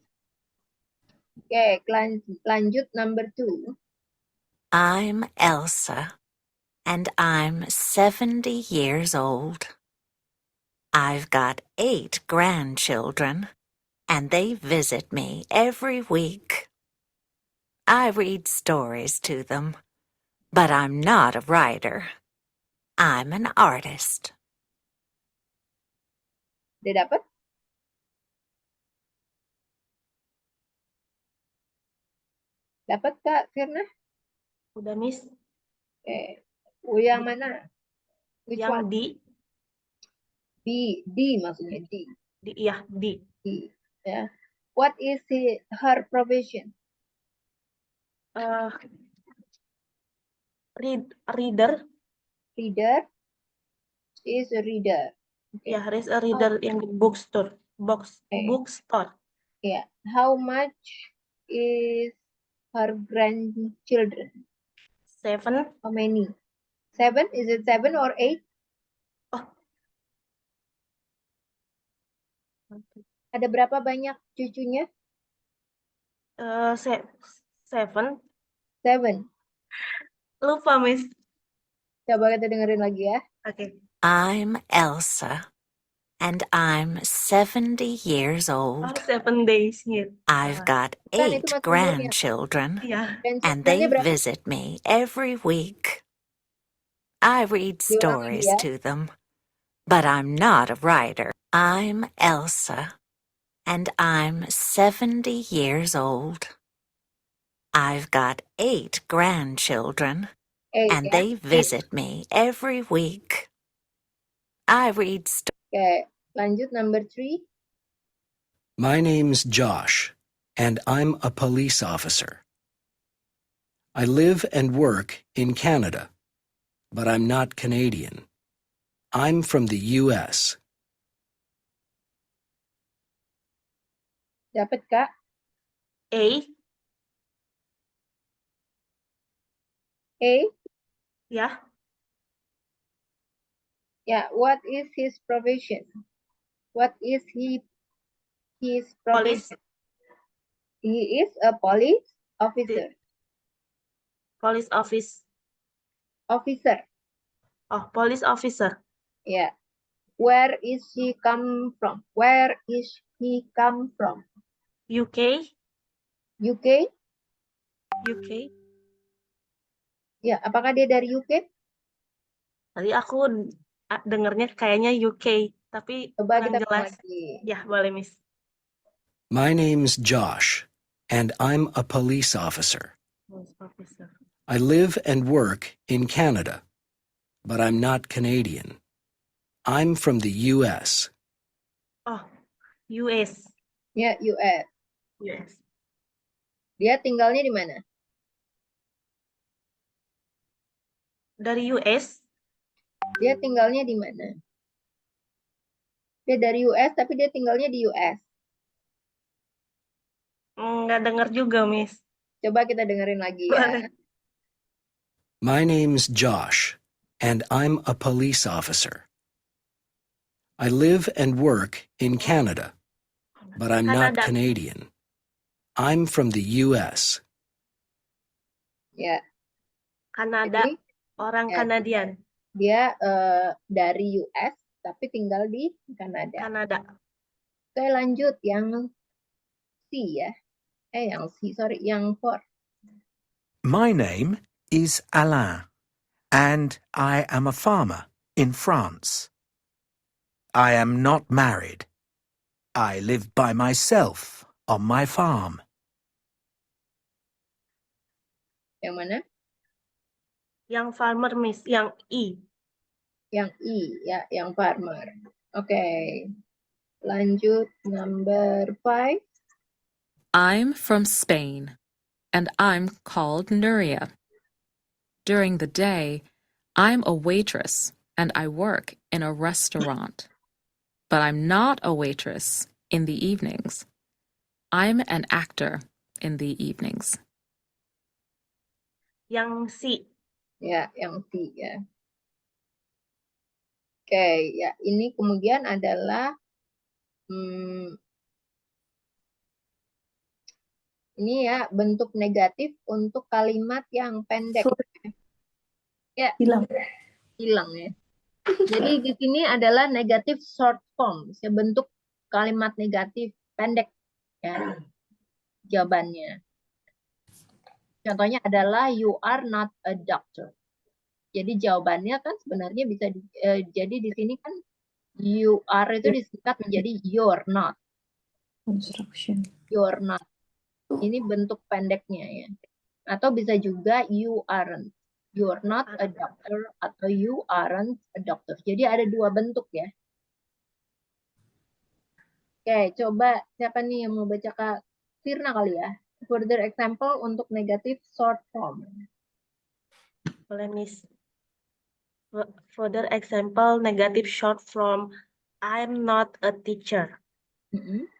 Oke, lanjut number 2. I'm Elsa, and I'm 70 years old. I've got 8 grandchildren, and they visit me every week. I read stories to them, but I'm not a writer. I'm an artist. Udah dapat? Dapat, Kak Firna? Udah, Miss. Oke. Yang mana? Which Yang one? D. B. D maksudnya D. D. Iya, D. D. Ya. What is her profession? Reader. Reader. She is a reader. Okay. Ya, is a reader in the bookstore. Bookstore. Yeah. How much is her grandchildren? 7. How many? 7? Is it 7 or 8? Oh. Ada berapa banyak cucunya? 7. 7. Lupa, Miss. Coba kita dengerin lagi ya. Oke. I'm Elsa, and I'm 70 years Oh, old. 7 days here. I've got Kan itu 8 masih umurnya. grandchildren, Iya. and Grandchildrennya they berapa? visit me every week. I read Diulangi stories ya. to them, but I'm not a writer. I'm Elsa, and I'm 70 years old. I've got 8 grandchildren, 8 and ya. they visit me every week. I read Oke, lanjut number 3. My name's Josh, and I'm a police officer. I live and work in Canada, but I'm not Canadian. I'm from the U.S. Dapat, Kak? A. A. Ya. Yeah, what is his profession? What is his Police. profession? He is a police officer. Police office. Officer. Oh, police officer. Yeah. Where is he come from? Where is he come from? UK. UK? UK. Ya, apakah dia dari UK? Tadi aku dengernya kayaknya UK, tapi Coba kurang kita jelas. lagi. Ya, boleh, Miss. My name's Josh, and I'm a police officer. Police officer. I live and work in Canada, but I'm not Canadian. I'm from the U.S. Oh, US. Ya, US. US. Dia tinggalnya di mana? Dari US. Dia tinggalnya di mana? Dia dari US, tapi dia tinggalnya di US. Nggak dengar juga, Miss. Coba kita dengerin lagi ya. Boleh. My name's Josh, and I'm a police officer. I live and work in Canada, but I'm not Canada. Canadian. I'm from the U.S. Ya. Kanada. Jadi, Orang ya, Kanadian. dia dari US, tapi tinggal di Kanada. Kanada. Oke, lanjut yang C ya. Yang 4. My name is Alain, and I am a farmer in France. I am not married. I live by myself on my farm. Yang mana? Yang farmer, Miss. Yang I. Yang I, ya, yang farmer. Oke. Lanjut number 5. I'm from Spain, and I'm called Nuria. During the day, I'm a waitress, and I work in a restaurant. But I'm not a waitress in the evenings. I'm an actor in the evenings. Yang C. Ya, yang C ya. Oke, ya ini kemudian adalah ini ya bentuk negatif untuk kalimat yang pendek. Ya, hilang ya. Jadi di sini adalah negatif short form, bentuk kalimat negatif pendek ya. Jawabannya. Contohnya adalah you are not a doctor. Jadi jawabannya kan sebenarnya bisa jadi di sini kan you are itu disingkat menjadi you're not. Construction. You're not. Ini bentuk pendeknya ya. Atau bisa juga you aren't. You're not a doctor atau you aren't a doctor. Jadi ada dua bentuk ya. Oke, coba siapa nih yang mau baca Kak Firna kali ya? Further example untuk negative short form. Boleh, Miss. Further example, negative short form, I'm not a teacher.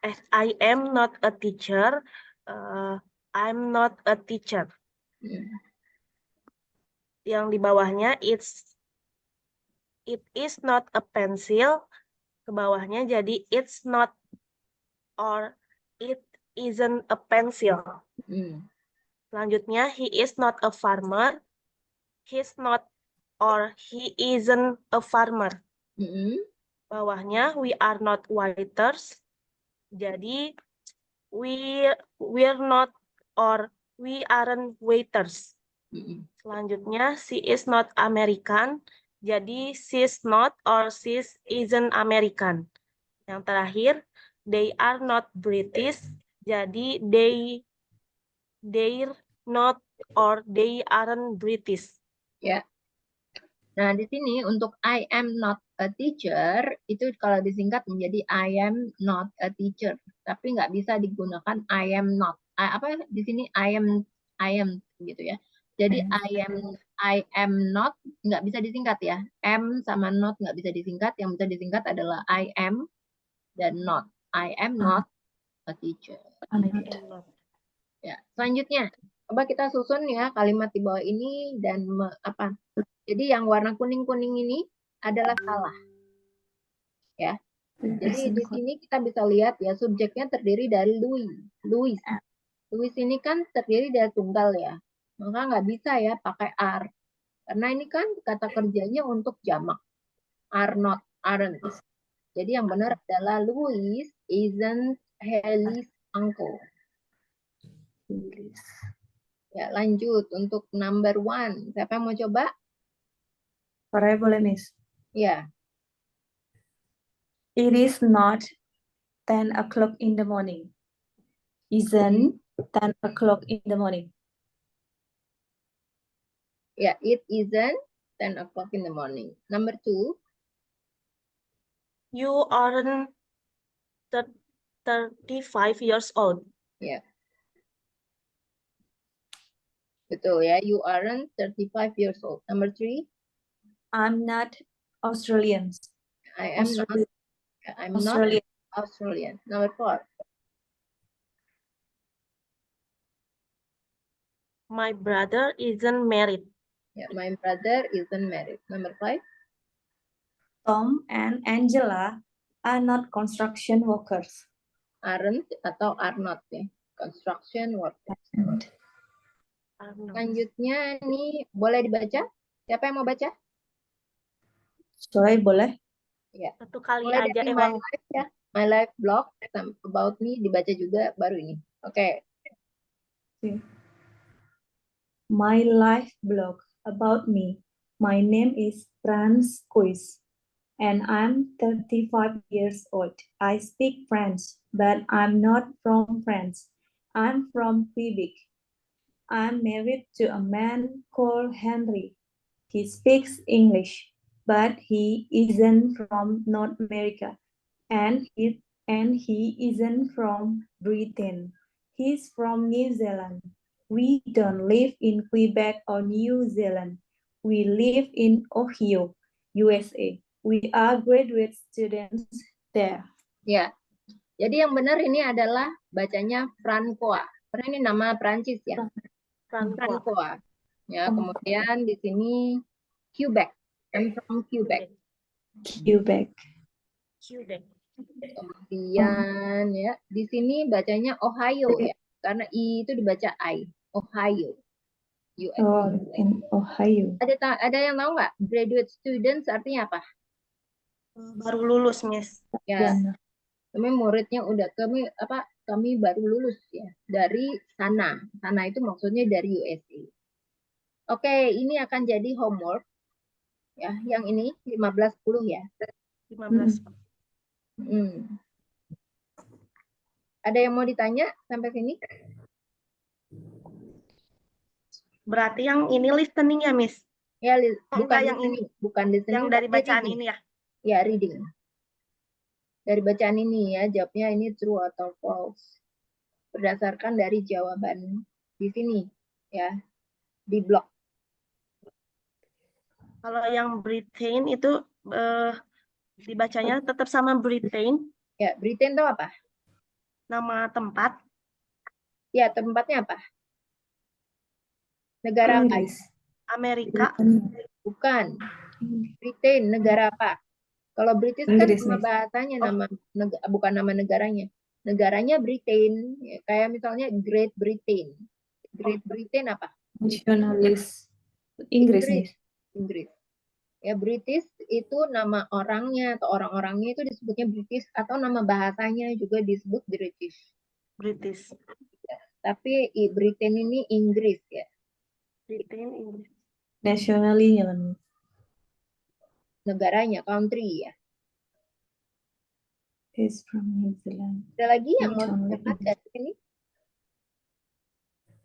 As I am not a teacher, I'm not a teacher. Yang di bawahnya, it is not a pencil. Ke bawahnya jadi it's not or it isn't a pencil. Selanjutnya, he is not a farmer. He's not or he isn't a farmer. Bawahnya, we are not waiters. Jadi, we're not or we aren't waiters. Selanjutnya, she is not American. Jadi, she's not or she isn't American. Yang terakhir, they are not British. Jadi, they're not or they aren't British. Ya. Nah, di sini untuk I am not a teacher, itu kalau disingkat menjadi I am not a teacher. Tapi nggak bisa digunakan I am not. Di sini I am gitu ya. Jadi I am not nggak bisa disingkat ya. Am sama not nggak bisa disingkat. Yang bisa disingkat adalah I am dan not. I am not a teacher. Ya, selanjutnya coba kita susun ya kalimat di bawah ini dan apa? Jadi yang warna kuning-kuning ini adalah salah. Ya. Jadi di sini kita bisa lihat ya subjeknya terdiri dari Louis. Louis ini kan terdiri dari tunggal ya. Maka nggak bisa ya pakai are. Karena ini kan kata kerjanya untuk jamak. Are not, aren't. Jadi yang benar adalah Louis isn't Haley's uncle. Ya, lanjut untuk number 1. Siapa yang mau coba? Saya boleh, Miss. Ya. It is not 10 o'clock in the morning. Isn't 10 o'clock in the morning. Ya, it isn't 10 o'clock in the morning. Number 2. You aren't 35 years old. Ya. Betul ya, you aren't 35 years old. Number 3. I'm not Australian. I'm not Australian. Number 4. My brother isn't married. Yeah, my brother isn't married. Number 5. Tom and Angela are not construction workers. Aren't atau are not ya. Construction workers. Selanjutnya nih boleh dibaca? Siapa yang mau baca? Saya boleh. Ya. Satu kali Mulai aja dari emang. my life ya. My life blog about me dibaca juga baru ini. Oke. My life blog about me. My name is Franz Kuis, and I'm 35 years old. I speak French, but I'm not from France. I'm from Quebec. I'm married to a man called Henry. He speaks English, but he isn't from North America, and he isn't from Britain. He's from New Zealand. We don't live in Quebec or New Zealand. We live in Ohio, USA. We are graduate students there. Ya, jadi yang benar ini adalah bacanya Francois. Karena ini nama Prancis ya. Francois. Ya, kemudian di sini Quebec. I'm from Quebec. Quebec. Kemudian ya, di sini bacanya Ohio ya. Karena I itu dibaca I. Ohio. US. Oh, in Ohio. Ada yang tahu nggak? Graduate students artinya apa? Baru lulus, Miss. Ya. Kami muridnya kami baru lulus ya dari sana. Sana itu maksudnya dari USA. Oke, ini akan jadi homework. Ya, yang ini 15-10 ya. 15. Ada yang mau ditanya sampai sini? Berarti yang ini listening ya, Miss? Ya, bukan yang ini. Bukan listening. Yang dari bacaan reading. ini ya? Ya, reading. Dari bacaan ini ya, jawabnya ini true atau false. Berdasarkan dari jawaban di sini ya, di blog. Kalau yang Britain itu dibacanya tetap sama Britain. Ya, Britain itu apa? Nama tempat. Ya, tempatnya apa? Negara apa? Amerika. Bukan. Britain, negara apa? Kalau British kan Inggris, nama Miss. bahasanya, bukan nama negaranya. Negaranya Britain, ya, kayak misalnya Great Britain. Great Britain apa? Nasionalis Inggris, Miss. Inggris. Ya, British itu nama orangnya atau orang-orangnya itu disebutnya British atau nama bahasanya juga disebut British. British. Ya, tapi Britain ini Inggris ya. Britain, Inggris. Nasionalinya lah, Miss. Negaranya, country ya. He's from New Zealand. Ada lagi yang mau Only dapat dari sini?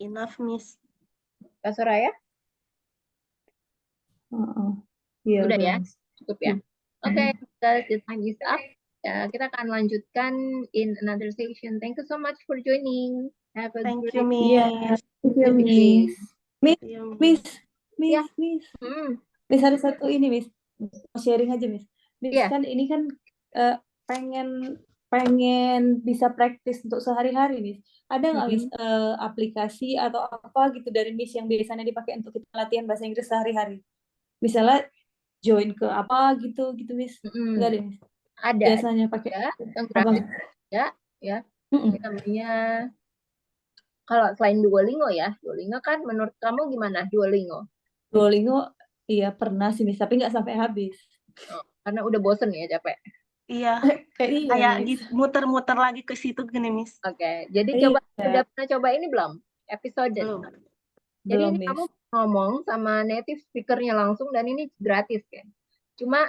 Enough, Miss. Kak Soraya? Iya, Udah ya? Miss. Cukup ya? Oke, the time is up. Ya, kita akan lanjutkan in another session. Thank you so much for joining. Have a Thank great you, Miss. Iya, thank you, Miss. Miss, Ya. Miss ada satu ini, Miss. Mau sharing aja, Miss. Miss Iya. kan ini kan pengen bisa praktis untuk sehari-hari, Miss. Ada nggak, Miss, aplikasi atau apa gitu dari Miss yang biasanya dipakai untuk kita latihan bahasa Inggris sehari-hari? Misalnya join ke apa gitu, Miss. Nggak ada, Miss. Ada. Biasanya pakai Yang gratis. Ya. Namanya, kalau selain Duolingo ya, Duolingo kan menurut kamu gimana Duolingo? Duolingo, iya pernah sih, Miss, tapi nggak sampai habis. Oh, karena udah bosen ya, capek. Iya. Kayak Miss. muter-muter lagi ke situ gini, Miss. Oke, jadi Iya. udah pernah coba ini belum? Episode. Belum. Jadi Belum, ini Miss. kamu ngomong sama native speakernya langsung dan ini gratis kan. Cuma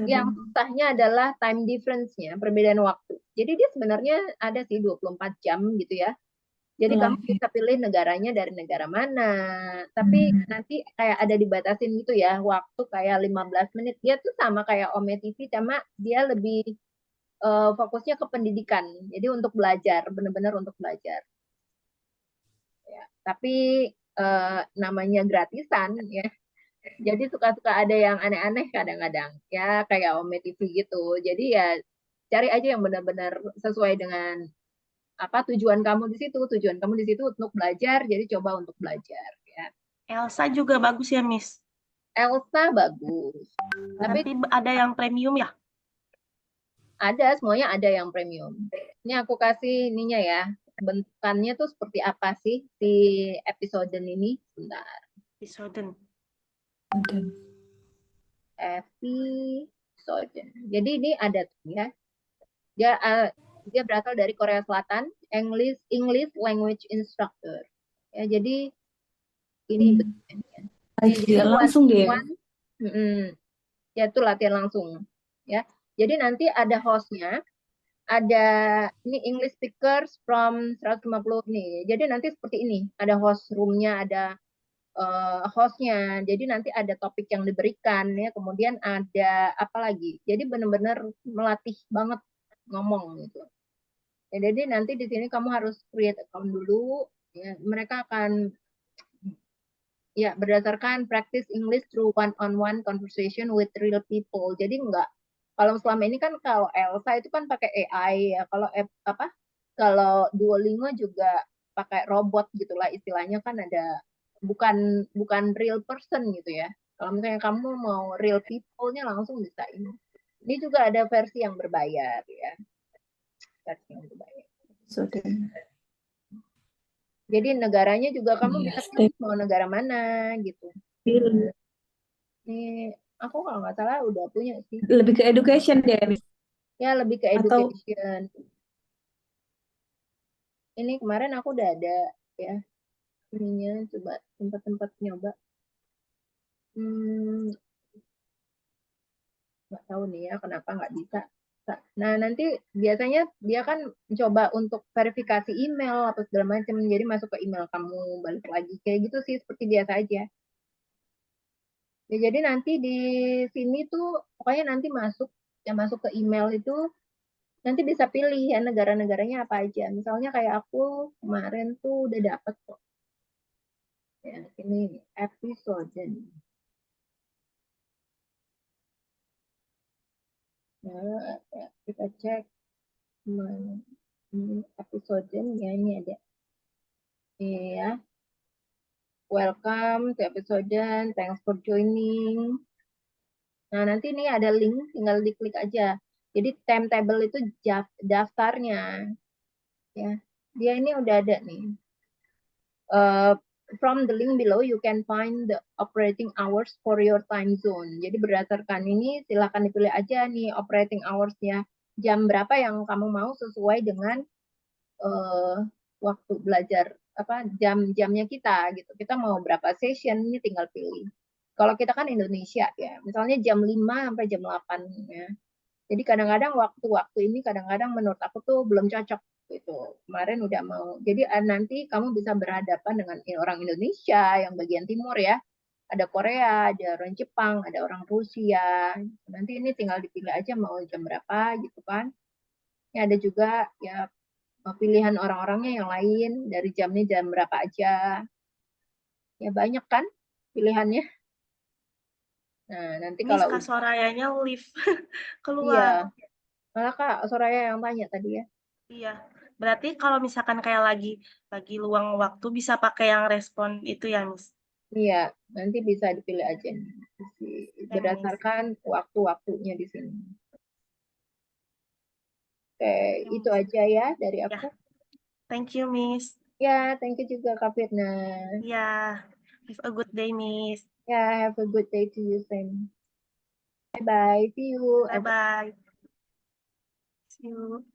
yang susahnya adalah time difference-nya, perbedaan waktu. Jadi dia sebenarnya ada sih 24 jam gitu ya. Jadi kamu bisa pilih negaranya dari negara mana. Tapi nanti kayak ada dibatasin gitu ya, waktu kayak 15 menit. Dia tuh sama kayak Ome TV, cuma dia lebih fokusnya ke pendidikan. Jadi untuk belajar, benar-benar untuk belajar. Ya, tapi namanya gratisan ya. Jadi suka-suka ada yang aneh-aneh kadang-kadang. Ya kayak Ome TV gitu. Jadi ya cari aja yang benar-benar sesuai dengan apa tujuan kamu di situ. Tujuan kamu di situ untuk belajar, jadi coba untuk belajar ya. Elsa juga bagus ya, Miss. Elsa bagus. Tapi ada yang premium ya? Ada, semuanya ada yang premium. Ini aku kasih ininya ya. Bentukannya tuh seperti apa sih si episode ini? Bentar. Episode. Jadi ini ada tuh ya. Dia berasal dari Korea Selatan, English Language Instructor. Ya, jadi ini latihan langsung deh. Ya itu latihan langsung. Ya, jadi nanti ada hostnya, ada ini English speakers from 150 nih. Jadi nanti seperti ini, ada host roomnya, ada hostnya. Jadi nanti ada topik yang diberikan ya, kemudian ada apa lagi. Jadi benar-benar melatih banget ngomong gitu. Ya, jadi nanti di sini kamu harus create account dulu. Ya, mereka akan ya berdasarkan practice English through one-on-one conversation with real people. Jadi enggak, kalau selama ini kan kalau Elsa itu kan pakai AI ya. Kalau kalau Duolingo juga pakai robot gitulah istilahnya, kan ada bukan real person gitu ya. Kalau misalnya kamu mau real people-nya langsung bisa ini. Ini juga ada versi yang berbayar ya. Versi yang berbayar. Jadi negaranya juga kamu bisa pilih mau negara mana gitu. Ini aku kalau nggak salah udah punya sih. Lebih ke education deh. Ya lebih ke Atau- education. Ini kemarin aku udah ada ya ininya, coba tempat-tempat nyoba. Nggak tahu nih ya kenapa nggak bisa. Nah nanti biasanya dia kan coba untuk verifikasi email atau segala macam, jadi masuk ke email kamu balik lagi kayak gitu sih, seperti biasa aja. Ya, jadi nanti di sini tuh pokoknya nanti masuk ke email itu nanti bisa pilih ya negara-negaranya apa aja. Misalnya kayak aku kemarin tuh udah dapet kok. Ya, ini episode. Nah, kita cek ini episode ya, ini ada. Ya. Welcome to episode, thanks for joining. Nah, nanti ini ada link, tinggal diklik aja. Jadi timetable itu daftarnya. Ya, dia ini udah ada nih. From the link below, you can find the operating hours for your time zone. Jadi berdasarkan ini, silakan dipilih aja nih operating hours-nya. Jam berapa yang kamu mau sesuai dengan waktu belajar, jam-jamnya kita gitu. Kita mau berapa session, ini tinggal pilih. Kalau kita kan Indonesia ya, misalnya jam 5 sampai jam 8 ya. Jadi kadang-kadang waktu-waktu ini kadang-kadang menurut aku tuh belum cocok gitu. Kemarin udah mau. Jadi nanti kamu bisa berhadapan dengan orang Indonesia yang bagian timur ya. Ada Korea, ada orang Jepang, ada orang Rusia. Nanti ini tinggal dipilih aja mau jam berapa gitu kan. Ya, ada juga ya pilihan orang-orangnya yang lain dari jamnya jam berapa aja. Ya banyak kan pilihannya. Nah, nanti Ini kalau Kak Sorayanya live iya. keluar. Malah Kak Soraya yang tanya tadi ya. Iya. Berarti kalau misalkan kayak lagi luang waktu bisa pakai yang respon itu ya, Miss? Iya, nanti bisa dipilih aja berdasarkan waktu-waktunya di sini. Oke, itu aja ya dari aku. Thank you, Miss. Ya, thank you juga Kak Firna. Ya, have a good day, Miss. Ya, have a good day to you, Sam. Bye-bye. See you. Bye-bye. See you.